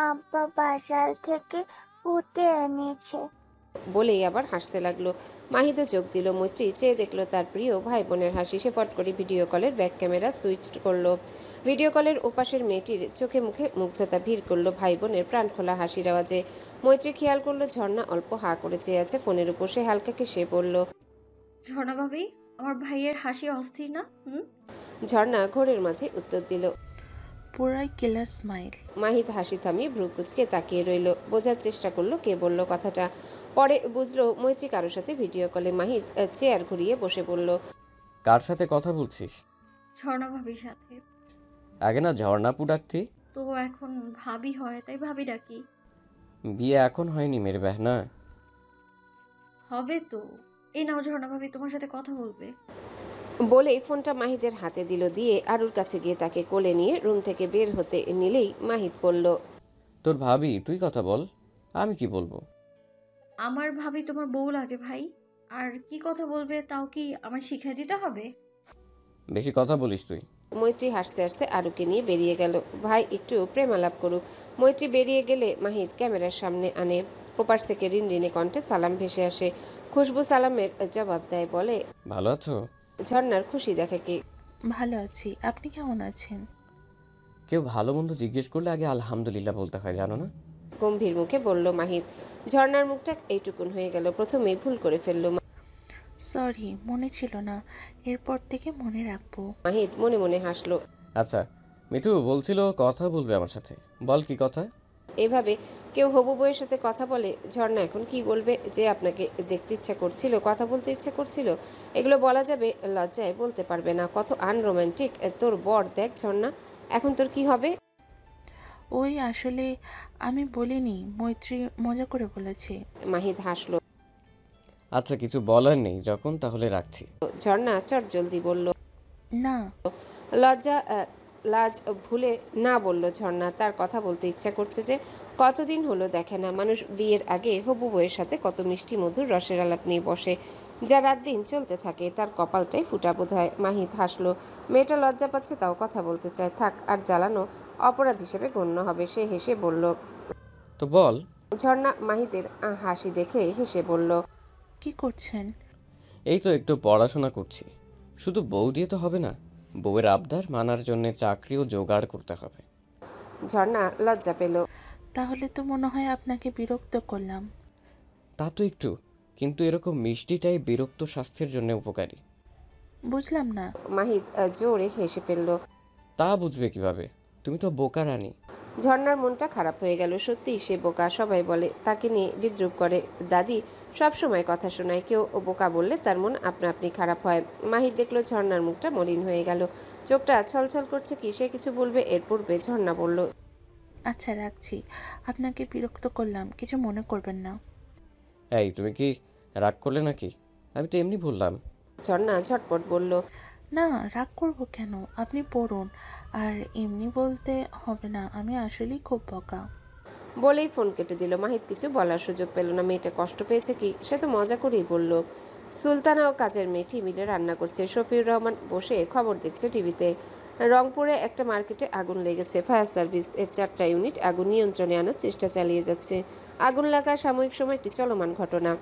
আব্বা বাজার থেকে পুঁতে এনেছে। বলেই আবার হাসতে লাগলো। মাহিদও চোখ দিল। মৈত্রী চেয়ে দেখলো তার প্রিয় ভাই বোনের হাসি। সে ফট করে ভিডিও কলের ব্যাক ক্যামেরা সুইচ করলো। ভিডিও কলের ওপাশের মেয়েটির চোখে মুখে মুগ্ধতা ভিড় করলো ভাই বোনের প্রাণ খোলা হাসির আওয়াজে। মৈত্রী খেয়াল করলো ঝর্ণা অল্প হা করে চেয়ে আছে ফোনের উপর। সে হালকা সে বলল, ঝর্ণা ভাবি, আমার ভাইয়ের হাসি অস্থির না? ঝর্ণা ঘোরের মাঝে উত্তর দিল, পুরাই কিলার স্মাইল। মাহিদ হাসি থামিয়ে ভ্রু কুঁচকে তাকিয়ে রইল। বোঝার চেষ্টা করলো কে বলল কথাটা। পরে বুঝলো মৈত্রী কারোর সাথে ভিডিও কলে। মাহিদ চেয়ার ঘুরিয়ে বসে বলল, কার সাথে কথা বলছিস? ঝর্ণা ভাবির সাথে। আগে না ঝর্ণাপু ডাকতি। তো এখন ভাবি হয়, তাই ভাবি ডাকি। বিয়ে এখন হয়নি মেরে বেহনা। হবে তো। এই নাও ঝর্ণা ভাবি, তোমার সাথে কথা বলবে। বলেই ফোনটা মাহিদের হাতে দিল। দিয়ে আরুর কাছে গিয়ে তাকে কোলে নিয়ে রুম থেকে বের হতে নিলেই মাহিদ বলল, তোর ভাবি, তুই কথা বল, আমি কি বলবো? আমার ভাবি তোমার বউ লাগে ভাই। আর কি কথা বলবে তাও কি আমার শিখিয়ে দিতে হবে? বেশি কথা বলিস তুই। মৈত্রী হাসতে হাসতে আরুকে নিয়ে বেরিয়ে গেল। ভাই একটু প্রেম আলাপ করুক। মৈত্রী বেরিয়ে গেলে মাহিদ ক্যামেরার সামনে আনে। ওপাশ থেকে রিনরিনে কণ্ঠে সালাম ভেসে আসে। খুশবু সালামের জবাব দেয়, বলে, ভালো আছো? ঝর্ণার খুশি দেখে কি? ভালো আছি, আপনি কেমন আছেন? কেউ ভালো মন্দ জিজ্ঞেস করলে আগে আলহামদুলিল্লাহ বলতে হয়, জানো না? গম্ভীর মুখে বলল মাহিদ। ঝর্ণার মুখটা এইটুকুন হয়ে গেল। প্রথমেই ভুল করে ফেললো। সরি, মনে ছিল না, এরপর থেকে মনে রাখবো। মাহিদ মনে মনে হাসলো। আচ্ছা, মিঠু বলছিল কথা বলবে আমার সাথে, বল কি কথা? এভাবে কেউ হবু বউয়ের সাথে কথা বলে? ঝর্ণা এখন কি বলবে? যে আপনাকে দেখতে ইচ্ছা করছিল, কথা বলতে ইচ্ছা করছিল, এগুলো বলা যাবে? লজ্জায় বলতে পারবে না। কত আনরোম্যান্টিক তোর বর। দেখ ঝর্ণা, এখন তোর কি হবে? ওই আসলে আমি বলিনি, মৈত্রী মজা করে বলেছে। মাহিদ হাসলো। আচ্ছা, কিছু বলার নেই যখন, তাহলে রাখছি। ঝর্ণা চট জলদি বলল। না। লাজ ভুলে না বলল ঝর্ণা। তার কথা বলতে ইচ্ছা করছে যে। কতদিন হলো দেখে না মানুষ বিয়ের আগে হবু বউয়ের সাথে কত মিষ্টি মধুর রসের আলাপ নিয়ে বসে, যা রাত দিন চলতে থাকে। তার কপালটাই ফুটা বোধ হয়। মাহিদ হাসলো। মেয়েটা লজ্জা পাচ্ছে, তাও কথা বলতে চায়। থাক, আর জ্বালানো অপরাধ হিসেবে গণ্য হবে। সে হেসে বলল, তো বল। ঝর্ণা মাহিদের হাসি দেখে হেসে বলল, কি করছেন? এই তো একটু পড়াশোনা করছি। শুধু বউ দিয়ে তো হবে না, বউয়ের আবদার মানার জন্য চাকরিও জোগাড় করতে হবে। ঝর্ণা লজ্জা পেল। তাহলে তো মনে হয় আপনাকে বিরক্ত করলাম। তা তো একটু, কিন্তু এরকম মিষ্টিটাই বিরক্ত স্বাস্থ্যের জন্য উপকারী। বুঝলাম না। মাহিদ জোরে হেসে ফেলল। তা বুঝবে কিভাবে? তুমি তো বোকা রানী। ঝর্ণার মনটা খারাপ হয়ে গেল। সত্যিই সে বোকা, সবাই বলে, তাকে নিয়ে বিদ্রুপ করে। দাদি সব সময় কথা শোনায়, কেউ বোকা বললে তার মন আপনা আপনি খারাপ হয়। মাহির দেখলো ঝর্ণার মুখটা মলিন হয়ে গেল, চোখটা ছলছল করছে। কি সে কিছু বলবে এর পূর্বে ঝর্ণা বলল, আচ্ছা রাখছি, আপনাকে বিরক্ত করলাম, কিছু মনে করবেন না। এই তুমি কি রাগ করলে নাকি? আমি তো এমনি বললাম। ঝর্ণা ঝটপট বলল, না রাগ করব কেন, আপনি পড়ুন। আর এমনি বলতে হবে না, আমি আসলেই খুব বকা। বলেই ফোন কেটে দিল। মাহিত কিছু বলার সুযোগ পেল না। মেয়েটা কষ্ট পেয়েছে কি, সে তো মজা করেই বলল। সুলতানা ও কাজের মেয়েটি মিলে রান্না করছে। শফিউর রহমান বসে খবর দেখছে টিভিতে। রংপুরে একটা মার্কেটে আগুন লেগেছে। ফায়ার সার্ভিস এর 4টা ইউনিট আগুন নিয়ন্ত্রণে আনার চেষ্টা চালিয়ে যাচ্ছে। আগুন লাগা সাময়িক সময় একটি চলমান ঘটনা,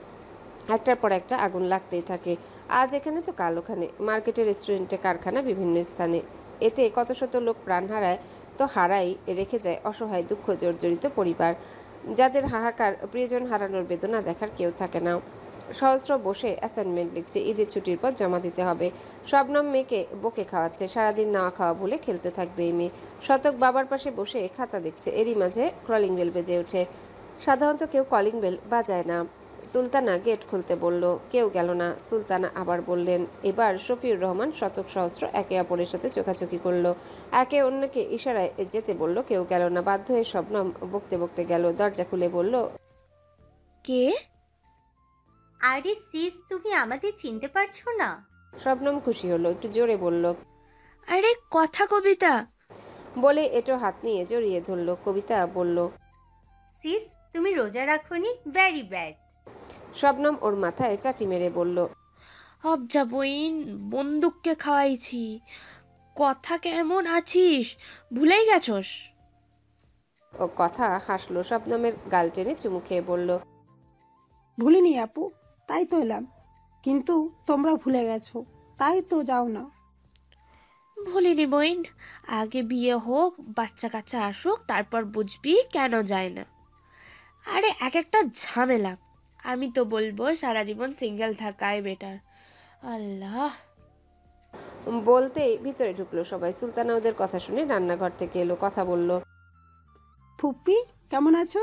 একটার পর একটা আগুন লাগতেই থাকে। আজ এখানে তো কাল ওখানে, মার্কেটে, রেস্টুরেন্টে, কারখানা, বিভিন্ন স্থানে। এতে কত শত লোক প্রাণ হারায় তো হারাই, রেখে যায় অসহায় দুঃখ জর্জরিত পরিবার, যাদের হাহাকার, প্রিয়জন হারানোর বেদনা দেখার কেউ থাকে না। সহস্র বসে অ্যাসাইনমেন্ট লিখছে, ঈদের ছুটির পর জমা দিতে হবে। শবনম মেয়েকে বকে খাওয়াচ্ছে, সারাদিন নাওয়া খাওয়া ভুলে খেলতে থাকবে এই মেয়ে। শতক বাবার পাশে বসে খাতা দেখছে। এরই মাঝে কলিং বেল বেজে ওঠে। সাধারণত কেউ কলিং বেল বাজায় না। সুলতানা গেট খুলতে বলল, কেউ গেল না। সুলতানা আবার বললেন। এবার শফিউর রহমান শতক সহস্র একে অপরের সাথে চোখাচোখি করলো, একে অন্যকে ইশারায় যেতে বলল। কেউ গেল না। বাধ্য হয়ে শবনম বকতে বকতে গেল। দরজা খুলে বলল, কে? আরে সিস, তুমি আমাদের চিনতে পারছো না? শবনম খুশি হলো, একটু জোরে বলল, আরে কথা কবিতা। বলে এটো হাত নিয়ে জড়িয়ে ধরল। কবিতা বলল, সিস, তুমি রোজা রাখোনি? Very bad. শবনম ওর মাথায় চাটি মেরে বলল, হবজা বইন, বন্দুককে খাওয়াইছি। কথা কেমন আছিস, ভুলেই গেছস? ও কথা হাসলো। শবনমের গাল টেনে চুমু খেয়ে বলল, ভুলিনি আপু, তাই তো এলাম। কিন্তু তোমরা ভুলে গেছো, তাই তো যাও না। ভুলিনি বইন, আগে বিয়ে হোক, বাচ্চা কাচ্চা আসুক, তারপর বুঝবি কেন যায় না। আরে এক একটা ঝামেলা। আমি তো বলবো সারা জীবন সিঙ্গেল থাকাই বেটার। আল্লাহ। বলতেই ভিতরে ঢুকলো সবাই। সুলতানা ওদের কথা শুনে রান্নাঘর থেকে এলো, কথা বলল, ফুপ্পি কেমন আছো?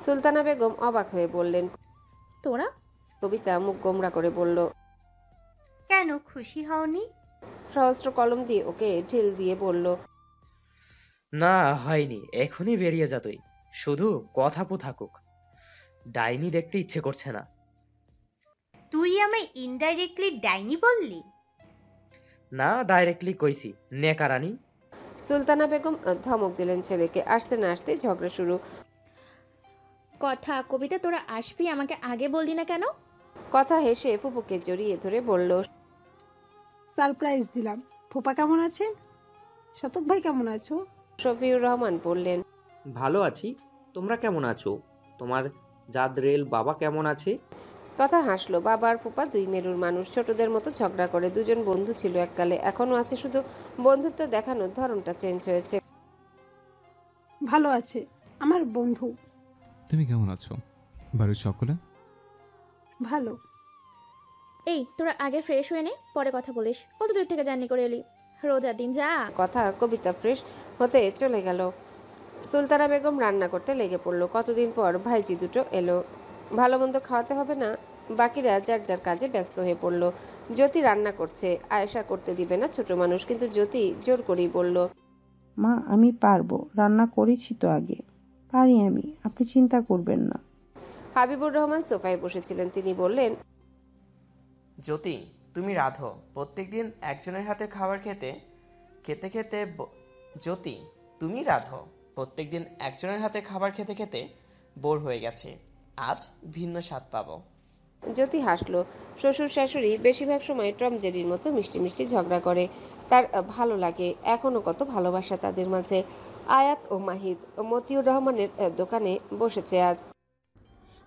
সুলতানা বেগম অবাক হয়ে বললেন, তোরা? কবিতা মুখ গোমরা করে বলল, কেন খুশি হওনি? সহস্র কলম দিয়ে ওকে ঢিল দিয়ে বলল, না হয়নি, এখনই বেরিয়ে যা তুই। শুধু কথা থাকুক, ডাইনি দেখতে ইচ্ছে করছে না। তুই আমায় ইনডাইরেক্টলি ডাইনি বললি? না, ডাইরেক্টলি কইছি নেকারানি। সুলতানা বেগম ধমক দিলেন ছেলেকে। আসতে না আসতে ঝগড়া শুরু। কথা কবিতা, তোরা আসবি, আমাকে আগে বললি না কেন? কথা হেসে ফুপুকে জড়িয়ে ধরে বলল, সারপ্রাইজ দিলাম। ফুপা কেমন আছেন? শতক ভাই কেমন আছো? শফিউর রহমান বললেন, ভালো আছি, তোমরা কেমন আছো? তোমার জাদরেল বাবা কেমন আছে? কথা হাসলো। বাবা আর ফুপা দুই মেরুর মানুষ, ছোটদের মতো ঝগড়া করে। দুজন বন্ধু ছিল এককালে, এখনো আছে, শুধু বন্ধুত্ব দেখানোর ধরনটা চেঞ্জ হয়েছে। ভালো আছে আমার বন্ধু। তুমি কেমন আছো? বাড়ির সকলে ভালো। এই তোরা আগে ফ্রেশ হয়ে নে, পরে কথা বলিস। কত দূর থেকে জার্নি করে এলি, রোজার দিন যা। কথা কবিতা ফ্রেশ হতে চলে গেল। সুলতানা বেগম রান্না করতে লেগে পড়লো। কতদিন পর ভাইজি দুটো এলো, ভালো মন্দ খাওয়াতে হবে না। বাকিরা যার যার কাজে ব্যস্ত হয়ে পড়লো। জ্যোতি রান্না করছে, আয়েশা করতে দিবে না, ছোট মানুষ, কিন্তু জ্যোতি জোর করেই বলল, মা আমি পারবো, রান্না করেছি তো আগে, পারি আমি, আপনি চিন্তা করবেন না। হাবিবুর রহমান সোফায় বসেছিলেন, তিনি বললেন, জ্যোতি তুমি রাঁধো, প্রত্যেকদিন একজনের হাতে খাবার খেতে খেতে খেতে জ্যোতি তুমি রাঁধো, প্রত্যেকদিন একজনের হাতে খাবার খেতে খেতে বোর হয়ে গেছে, আজ ভিন্ন স্বাদ পাবো। জ্যোতি হাসলো। শ্বশুর শাশুড়ি বেশিরভাগ সময় টম জেরির মতো মিষ্টি মিষ্টি ঝগড়া করে, তার ভালো লাগে। এখনো কত ভালোবাসা তাদের মাঝে। আয়াত ও মাহিদ মতিউর রহমানের দোকানে বসেছে আজ।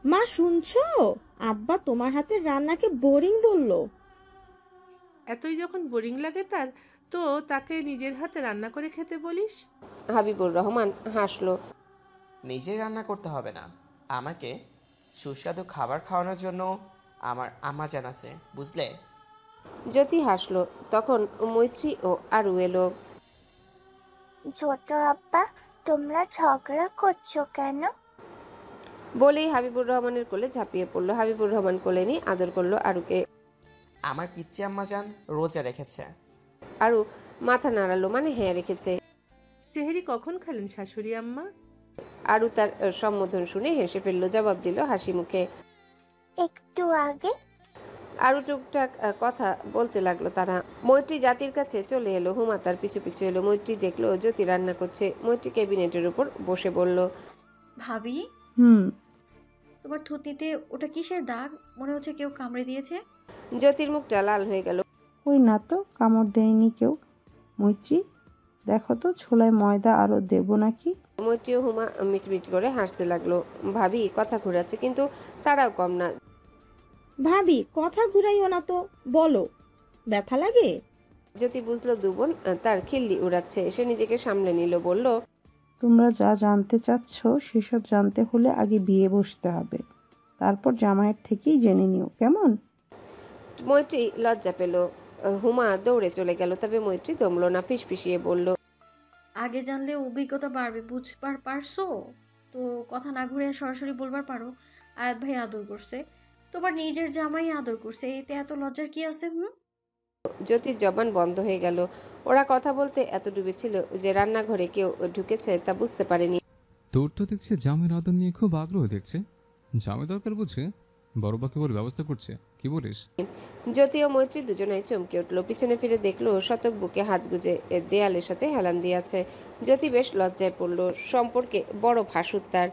মা শুনছো, আব্বা তোমার হাতের রান্নাকে বোরিং বললো। এতই যখন বোরিং লাগে তার, তো তাকে নিজের হাতে রান্না করে খেতে বলিস। হাবিবুর রহমান হাসলো। নিজে রান্না করতে হবে না, আমাকে সুস্বাদু খাবার খাওয়ানোর জন্য আমার আম্মা জানাছে, বুঝলে? জ্যোতি হাসলো। তখন মৈত্রী ও আরু এলো। ছোট আব্বা, তোমরা ঝগড়া করছো কেন? বলেই হাবিবুর রহমানের কোলে ঝাঁপিয়ে পড়লো। হাবিবুর রহমান কোলে নিয়ে আদর করলো আরুকে। আমার পিচ্চি আম্মাজান রোজা রেখেছে। আরু মাথা নাড়ালো, মানে হ্যাঁ রেখেছে। সেহেরি কখন খেলেন শাশুড়ি আম্মা? আরু তার সম্বোধন শুনে হেসে ফেললো, জবাব দিল হাসি মুখে। একটু আগে। আরু টুকটাক কথা বলতে লাগলো তারা। মৈত্রী জাতির কাছে চলে এলো, হুমা তার পিছু পিছু এলো। মৈত্রী দেখলো জ্যোতি রান্না করছে। মৈত্রী ক্যাবিনেটের উপর বসে বলল, ভাবি হুম তোমার থুতনিতে ওটা কিসের দাগ? মনে হচ্ছে কেউ কামড়ে দিয়েছে। জ্যোতির মুখটা লাল হয়ে গেল। ওই না তো, কামড় দেয়নি কেউ। মৈত্রী দেখো তো ছোলায় ময়দা আরো দেবো নাকি? মৈত্রী ও হুমা মিটমিট করে হাসতে লাগলো। ভাবি কথা ঘুরাচ্ছে, কিন্তু তারাও কম না। ভাবি কথা ঘুরাইও না তো, বলো ব্যথা লাগে? জ্যোতি বুঝলো দুবোন তার খিল্লি উড়াচ্ছে। সে নিজেকে সামলে নিল, বলল, তোমরা যা জানতে চাচ্ছ সেসব জানতে হলে আগে বিয়ে বসতে হবে, তারপর জামাইয়ের থেকেই জেনে নিও, কেমন? মৈত্রী লজ্জা পেল। হুমা দৌড়ে চলে গেল, তবে মৈত্রী দমল না, ফিসফিসিয়ে বলল, আগে জানলে অভিজ্ঞতা বাড়বে, বুঝবার পারছো তো? কথা না ঘুরে সরাসরি বলবার পারো আয়াত ভাই আদর করছে, তোমার নিজের জামাই আদর করছে, এতে এত লজ্জার কি আছে? জ্যোতির জবান বন্ধ হয়ে গেল। ওরা কথা বলতে এত ডুবেছিল যে রান্নাঘরে কেউ ঢুকেছে তা বুঝতে পারেনি। তোর তো দেখছি জামের আদর নিয়ে খুব আগ্রহ দেখছে। জামে দরকার বুঝে বড়বা কেবল ব্যবস্থা করছে, কি বলিস? জ্যোতি ও মৈত্রী দুজনাই চমকে উঠলো। পিছনে ফিরে দেখলো শতক বুকে হাত গুজে দেয়ালের সাথে হেলান দিয়ে আছে। জ্যোতি বেশ লজ্জায় পড়লো। সম্পর্কে বড় ভাসুর তার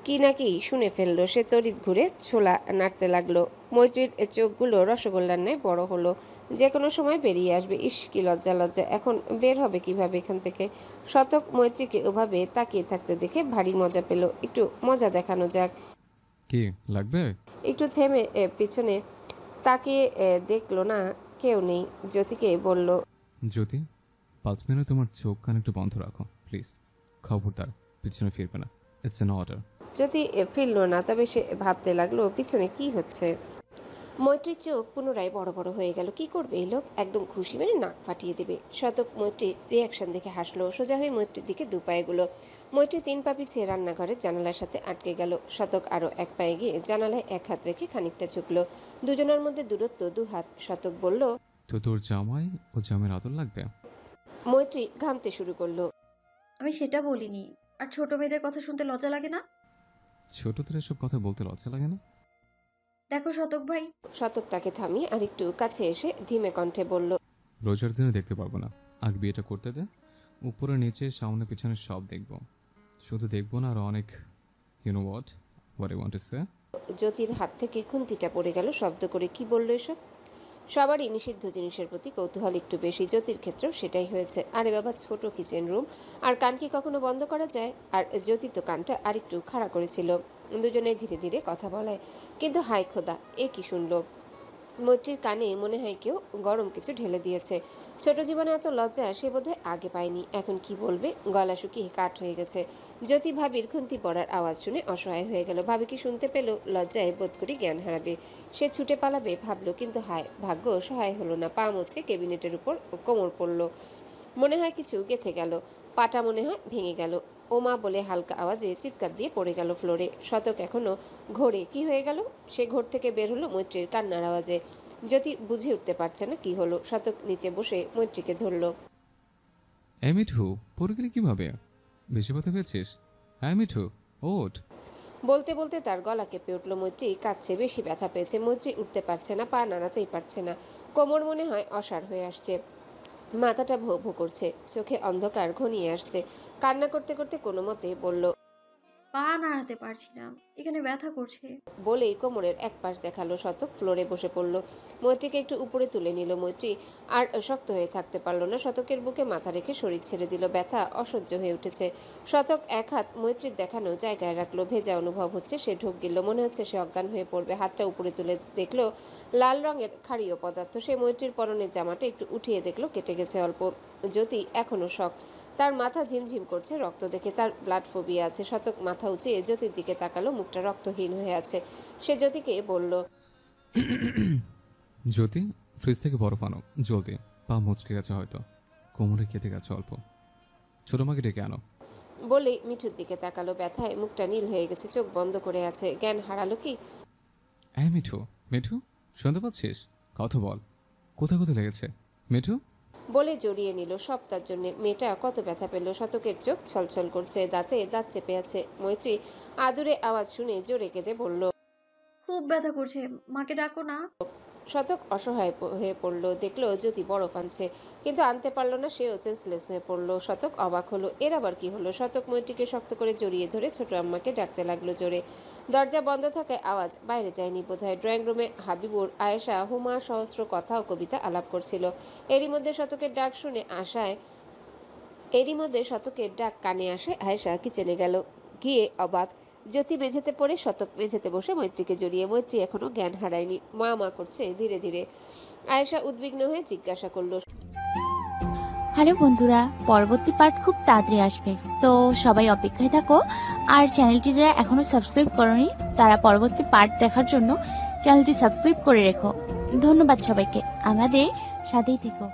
কি নাকি শুনে ফেললো। সে তড়িৎ ঘুরে ছোলা নাড়তে লাগলো। মৈত্রীর চোখগুলো রসগোল্লার ন্যায় বড় হলো, যে কোনো সময় বেরিয়ে আসবে। ইস কি লজ্জা লজ্জা, এখন বের হবে কিভাবে এখান থেকে? শতক মৈত্রীকে ওভাবে তাকিয়ে থাকতে দেখে ভারী মজা পেল। একটু মজা দেখানো যাক। কি লাগবে? একটু থেমে পিছনে তাকিয়ে দেখলো না কেউ নেই। জ্যোতিকে বলল, জ্যোতি 5 মিনিট তোমার চোখ কান একটু বন্ধ রাখো প্লিজ। খবরদার পিছনে ফিরবে না, ইটস অ্যান অর্ডার। জ্যোতি ফিরল না, তবে সে ভাবতে লাগলো পিছনে কি হচ্ছে। মৈত্রীর চোখ পুনরায় বড় বড় হয়ে গেল। কি করবে এই লোক? একদম খুশি মেরে নাক ফাটিয়ে দেবে। শতক মৈত্রীর রিয়াকশন দেখে হাসলো। সোজা হয়ে মৈত্রীর দিকে 2 পায়ে গুলো। মৈত্রী 3 পা পিছিয়ে রান্নাঘরের জানালার সাথে আটকে গেল। শতক আরো 1 পায়ে গিয়ে জানালায় 1 হাত রেখে খানিকটা ঝুঁকলো। দুজনের মধ্যে দূরত্ব 2 হাত। শতক বলল, তো তোর জামাই ও জামের আদর লাগবে? মৈত্রী ঘামতে শুরু করলো। আমি সেটা বলিনি। আর ছোট মেয়েদের কথা শুনতে লজ্জা লাগে না? ছোটদের এসব কথা বলতে লজ্জা লাগে না? দেখো শতক ভাই। শতক তাকে থামিয়ে আর একটু কাছে এসে ধীমে কণ্ঠে বলল, রোজার দিনে দেখতে পারবো না, আগে বিয়েটা করতে দে। উপরে নিচে সামনে পিছনে সব দেখবো, শুধু দেখবো না, আর অনেক you know what I want to say. জ্যোতির হাত থেকে খুন্তিটা পড়ে গেল শব্দ করে। কি বললো এসব? সবারই নিষিদ্ধ জিনিসের প্রতি কৌতূহল একটু বেশি। জ্যোতির ক্ষেত্রেও সেটাই হয়েছে। আরে বাবা, ছোট কিচেন রুম, আর কান কি কখনো বন্ধ করা যায়? আর জ্যোতি তো কানটা আরেকটু খাড়া করেছিল। দুজনেই ধীরে ধীরে কথা বলায়, কিন্তু হায় খোদা, এ কি শুনলো? মৈত্রীর কানে মনে হয় কেউ গরম কিছু ঢেলে দিয়েছে। ছোট জীবনে এত লজ্জা সে বোধহয় আগে পায়নি। এখন কি বলবে? গলা শুকিয়ে কাঠ হয়ে গেছে। জ্যোতি ভাবির খুন্তি পড়ার আওয়াজ শুনে অসহায় হয়ে গেল। ভাবি কি শুনতে পেল? লজ্জায় বোধ করি জ্ঞান হারাবে। সে ছুটে পালাবে ভাবলো, কিন্তু হায় ভাগ্য সহায় হলো না। পা মুচকে ক্যাবিনেটের উপর কোমর পড়ল। মনে হয় কিছু গেঁথে গেল। পাটা মনে হয় ভেঙে গেল। ওমা বলে হালকা আওয়াজে চিৎকার দিয়ে পড়ে গেল ফ্লোরে। শতক এখনো ঘোরে। কি হয়ে গেল? সে ঘোর থেকে বের হলো মৈত্রীর কান্নার আওয়াজে। জ্যোতি বুঝে উঠতে পারছে না কি হলো। শতক নিচে বসে মৈত্রীকে ধরল। মিঠু, পড়ে গেলি কিভাবে? বেশি ব্যথা পেয়েছিস? হ্যাঁ মিঠু, ওঠ। বলতে বলতে তার গলা কেঁপে উঠল। মৈত্রী কাঁদছে, বেশি ব্যথা পেয়েছে। মৈত্রী উঠতে পারছে না, পা নাড়াতেই পারছে না। কোমর মনে হয় অসাড় হয়ে আসছে। মাথাটা ভো ভো করছে, চোখে অন্ধকার ঘনিয়ে আসছে। কান্না করতে করতে কোনো মতে বলল, পা নাড়াতে পারছি না, এখানে ব্যথা করছে। বলেই কোমরের এক পাশ দেখালো। শতক ফ্লোরে বসে পড়ল। মৈত্রীকে একটু উপরে তুলে নিল। মৈত্রী আর শক্ত হয়ে থাকতে পারল না। শতকের বুকে মাথা রেখে শরীর ছেড়ে দিল। ব্যথা অসহ্য হয়ে উঠেছে। শতক 1 হাত মৈত্রীর দেখানো জায়গায় রাখলো। ভেজা অনুভব হচ্ছে। সে ঢোক গেল। মনে হচ্ছে সে অজ্ঞান হয়ে পড়বে। হাতটা উপরে তুলে দেখলো লাল রঙের ক্ষারীয় পদার্থ। সে মৈত্রীর পরনের জামাটা একটু উঠিয়ে দেখলো কেটে গেছে অল্প। জ্যোতি এখনো শক। তার মাথা ঝিমঝিম করছে রক্ত দেখে। তার ব্লাড ফোবিয়া আছে। শতক মাথা উঁচিয়ে জ্যোতির দিকে তাকালো। মুখটা রক্তহীন হয়ে আছে। সে জ্যোতিকে বলল, জ্যোতি, ফ্রিজ থেকে বরফ আনো জলদি। পা মুচকে গেছে হয়তো, কোমরে কেটে গেছে অল্প। ছোট মাকে ডেকে আনো। বলেই মিঠুর দিকে তাকালো। ব্যথায় মুখটা নীল হয়ে গেছে, চোখ বন্ধ করে আছে। জ্ঞান হারালো কি? মিঠু, মিঠু শুনতে পাচ্ছিস? কথা বল, কোথায় লেগেছে মিঠু? বলে জড়িয়ে নিল। সব তার জন্য। মেয়েটা কত ব্যথা পেল। শতকের চোখ ছলছল করছে, দাঁতে দাঁত চেপে আছে। মৈত্রী আদুরে আওয়াজ শুনে জোরে কেঁদে বলল, খুব ব্যথা করছে, মাকে ডাকো না। শতক অসহায় হয়ে পড়ল। দেখলো জ্যোতি বরফ আনছে, কিন্তু আনতে পারলো না। সেও সেন্সলেস হয়ে পড়লো। শতক অবাক হলো, এর আবার কি হলো? শতক মৈত্রীকে শক্ত করে জড়িয়ে ধরে ছোট আম্মাকে ডাকতে লাগলো জোরে। দরজা বন্ধ থাকায় আওয়াজ বাইরে যায়নি বোধহয়। ড্রয়িং রুমে হাবিবুর, আয়েশা, হুমা সহস্র কথা ও কবিতা আলাপ করছিল। এরই মধ্যে শতকের ডাক কানে আসে। আয়েশা কিচেনে গেল, গিয়ে অবাক। জ্যোতি মেঝেতে পড়ে, শতক মেঝেতে বসে মৈত্রীকে জড়িয়ে। মৈত্রী এখনো জ্ঞান হারায়নি, মা করছে ধীরে ধীরে। আয়েশা উদ্বিগ্ন হয়ে জিজ্ঞাসা করলো, হ্যালো বন্ধুরা, পরবর্তী পার্ট খুব তাড়াতাড়ি আসবে, তো সবাই অপেক্ষায় থাকো। আর চ্যানেলটি যারা এখনো সাবস্ক্রাইব করোনি তারা পরবর্তী পার্ট দেখার জন্য চ্যানেলটি সাবস্ক্রাইব করে রেখো। ধন্যবাদ সবাইকে, আমাদের সাথেই থেকো।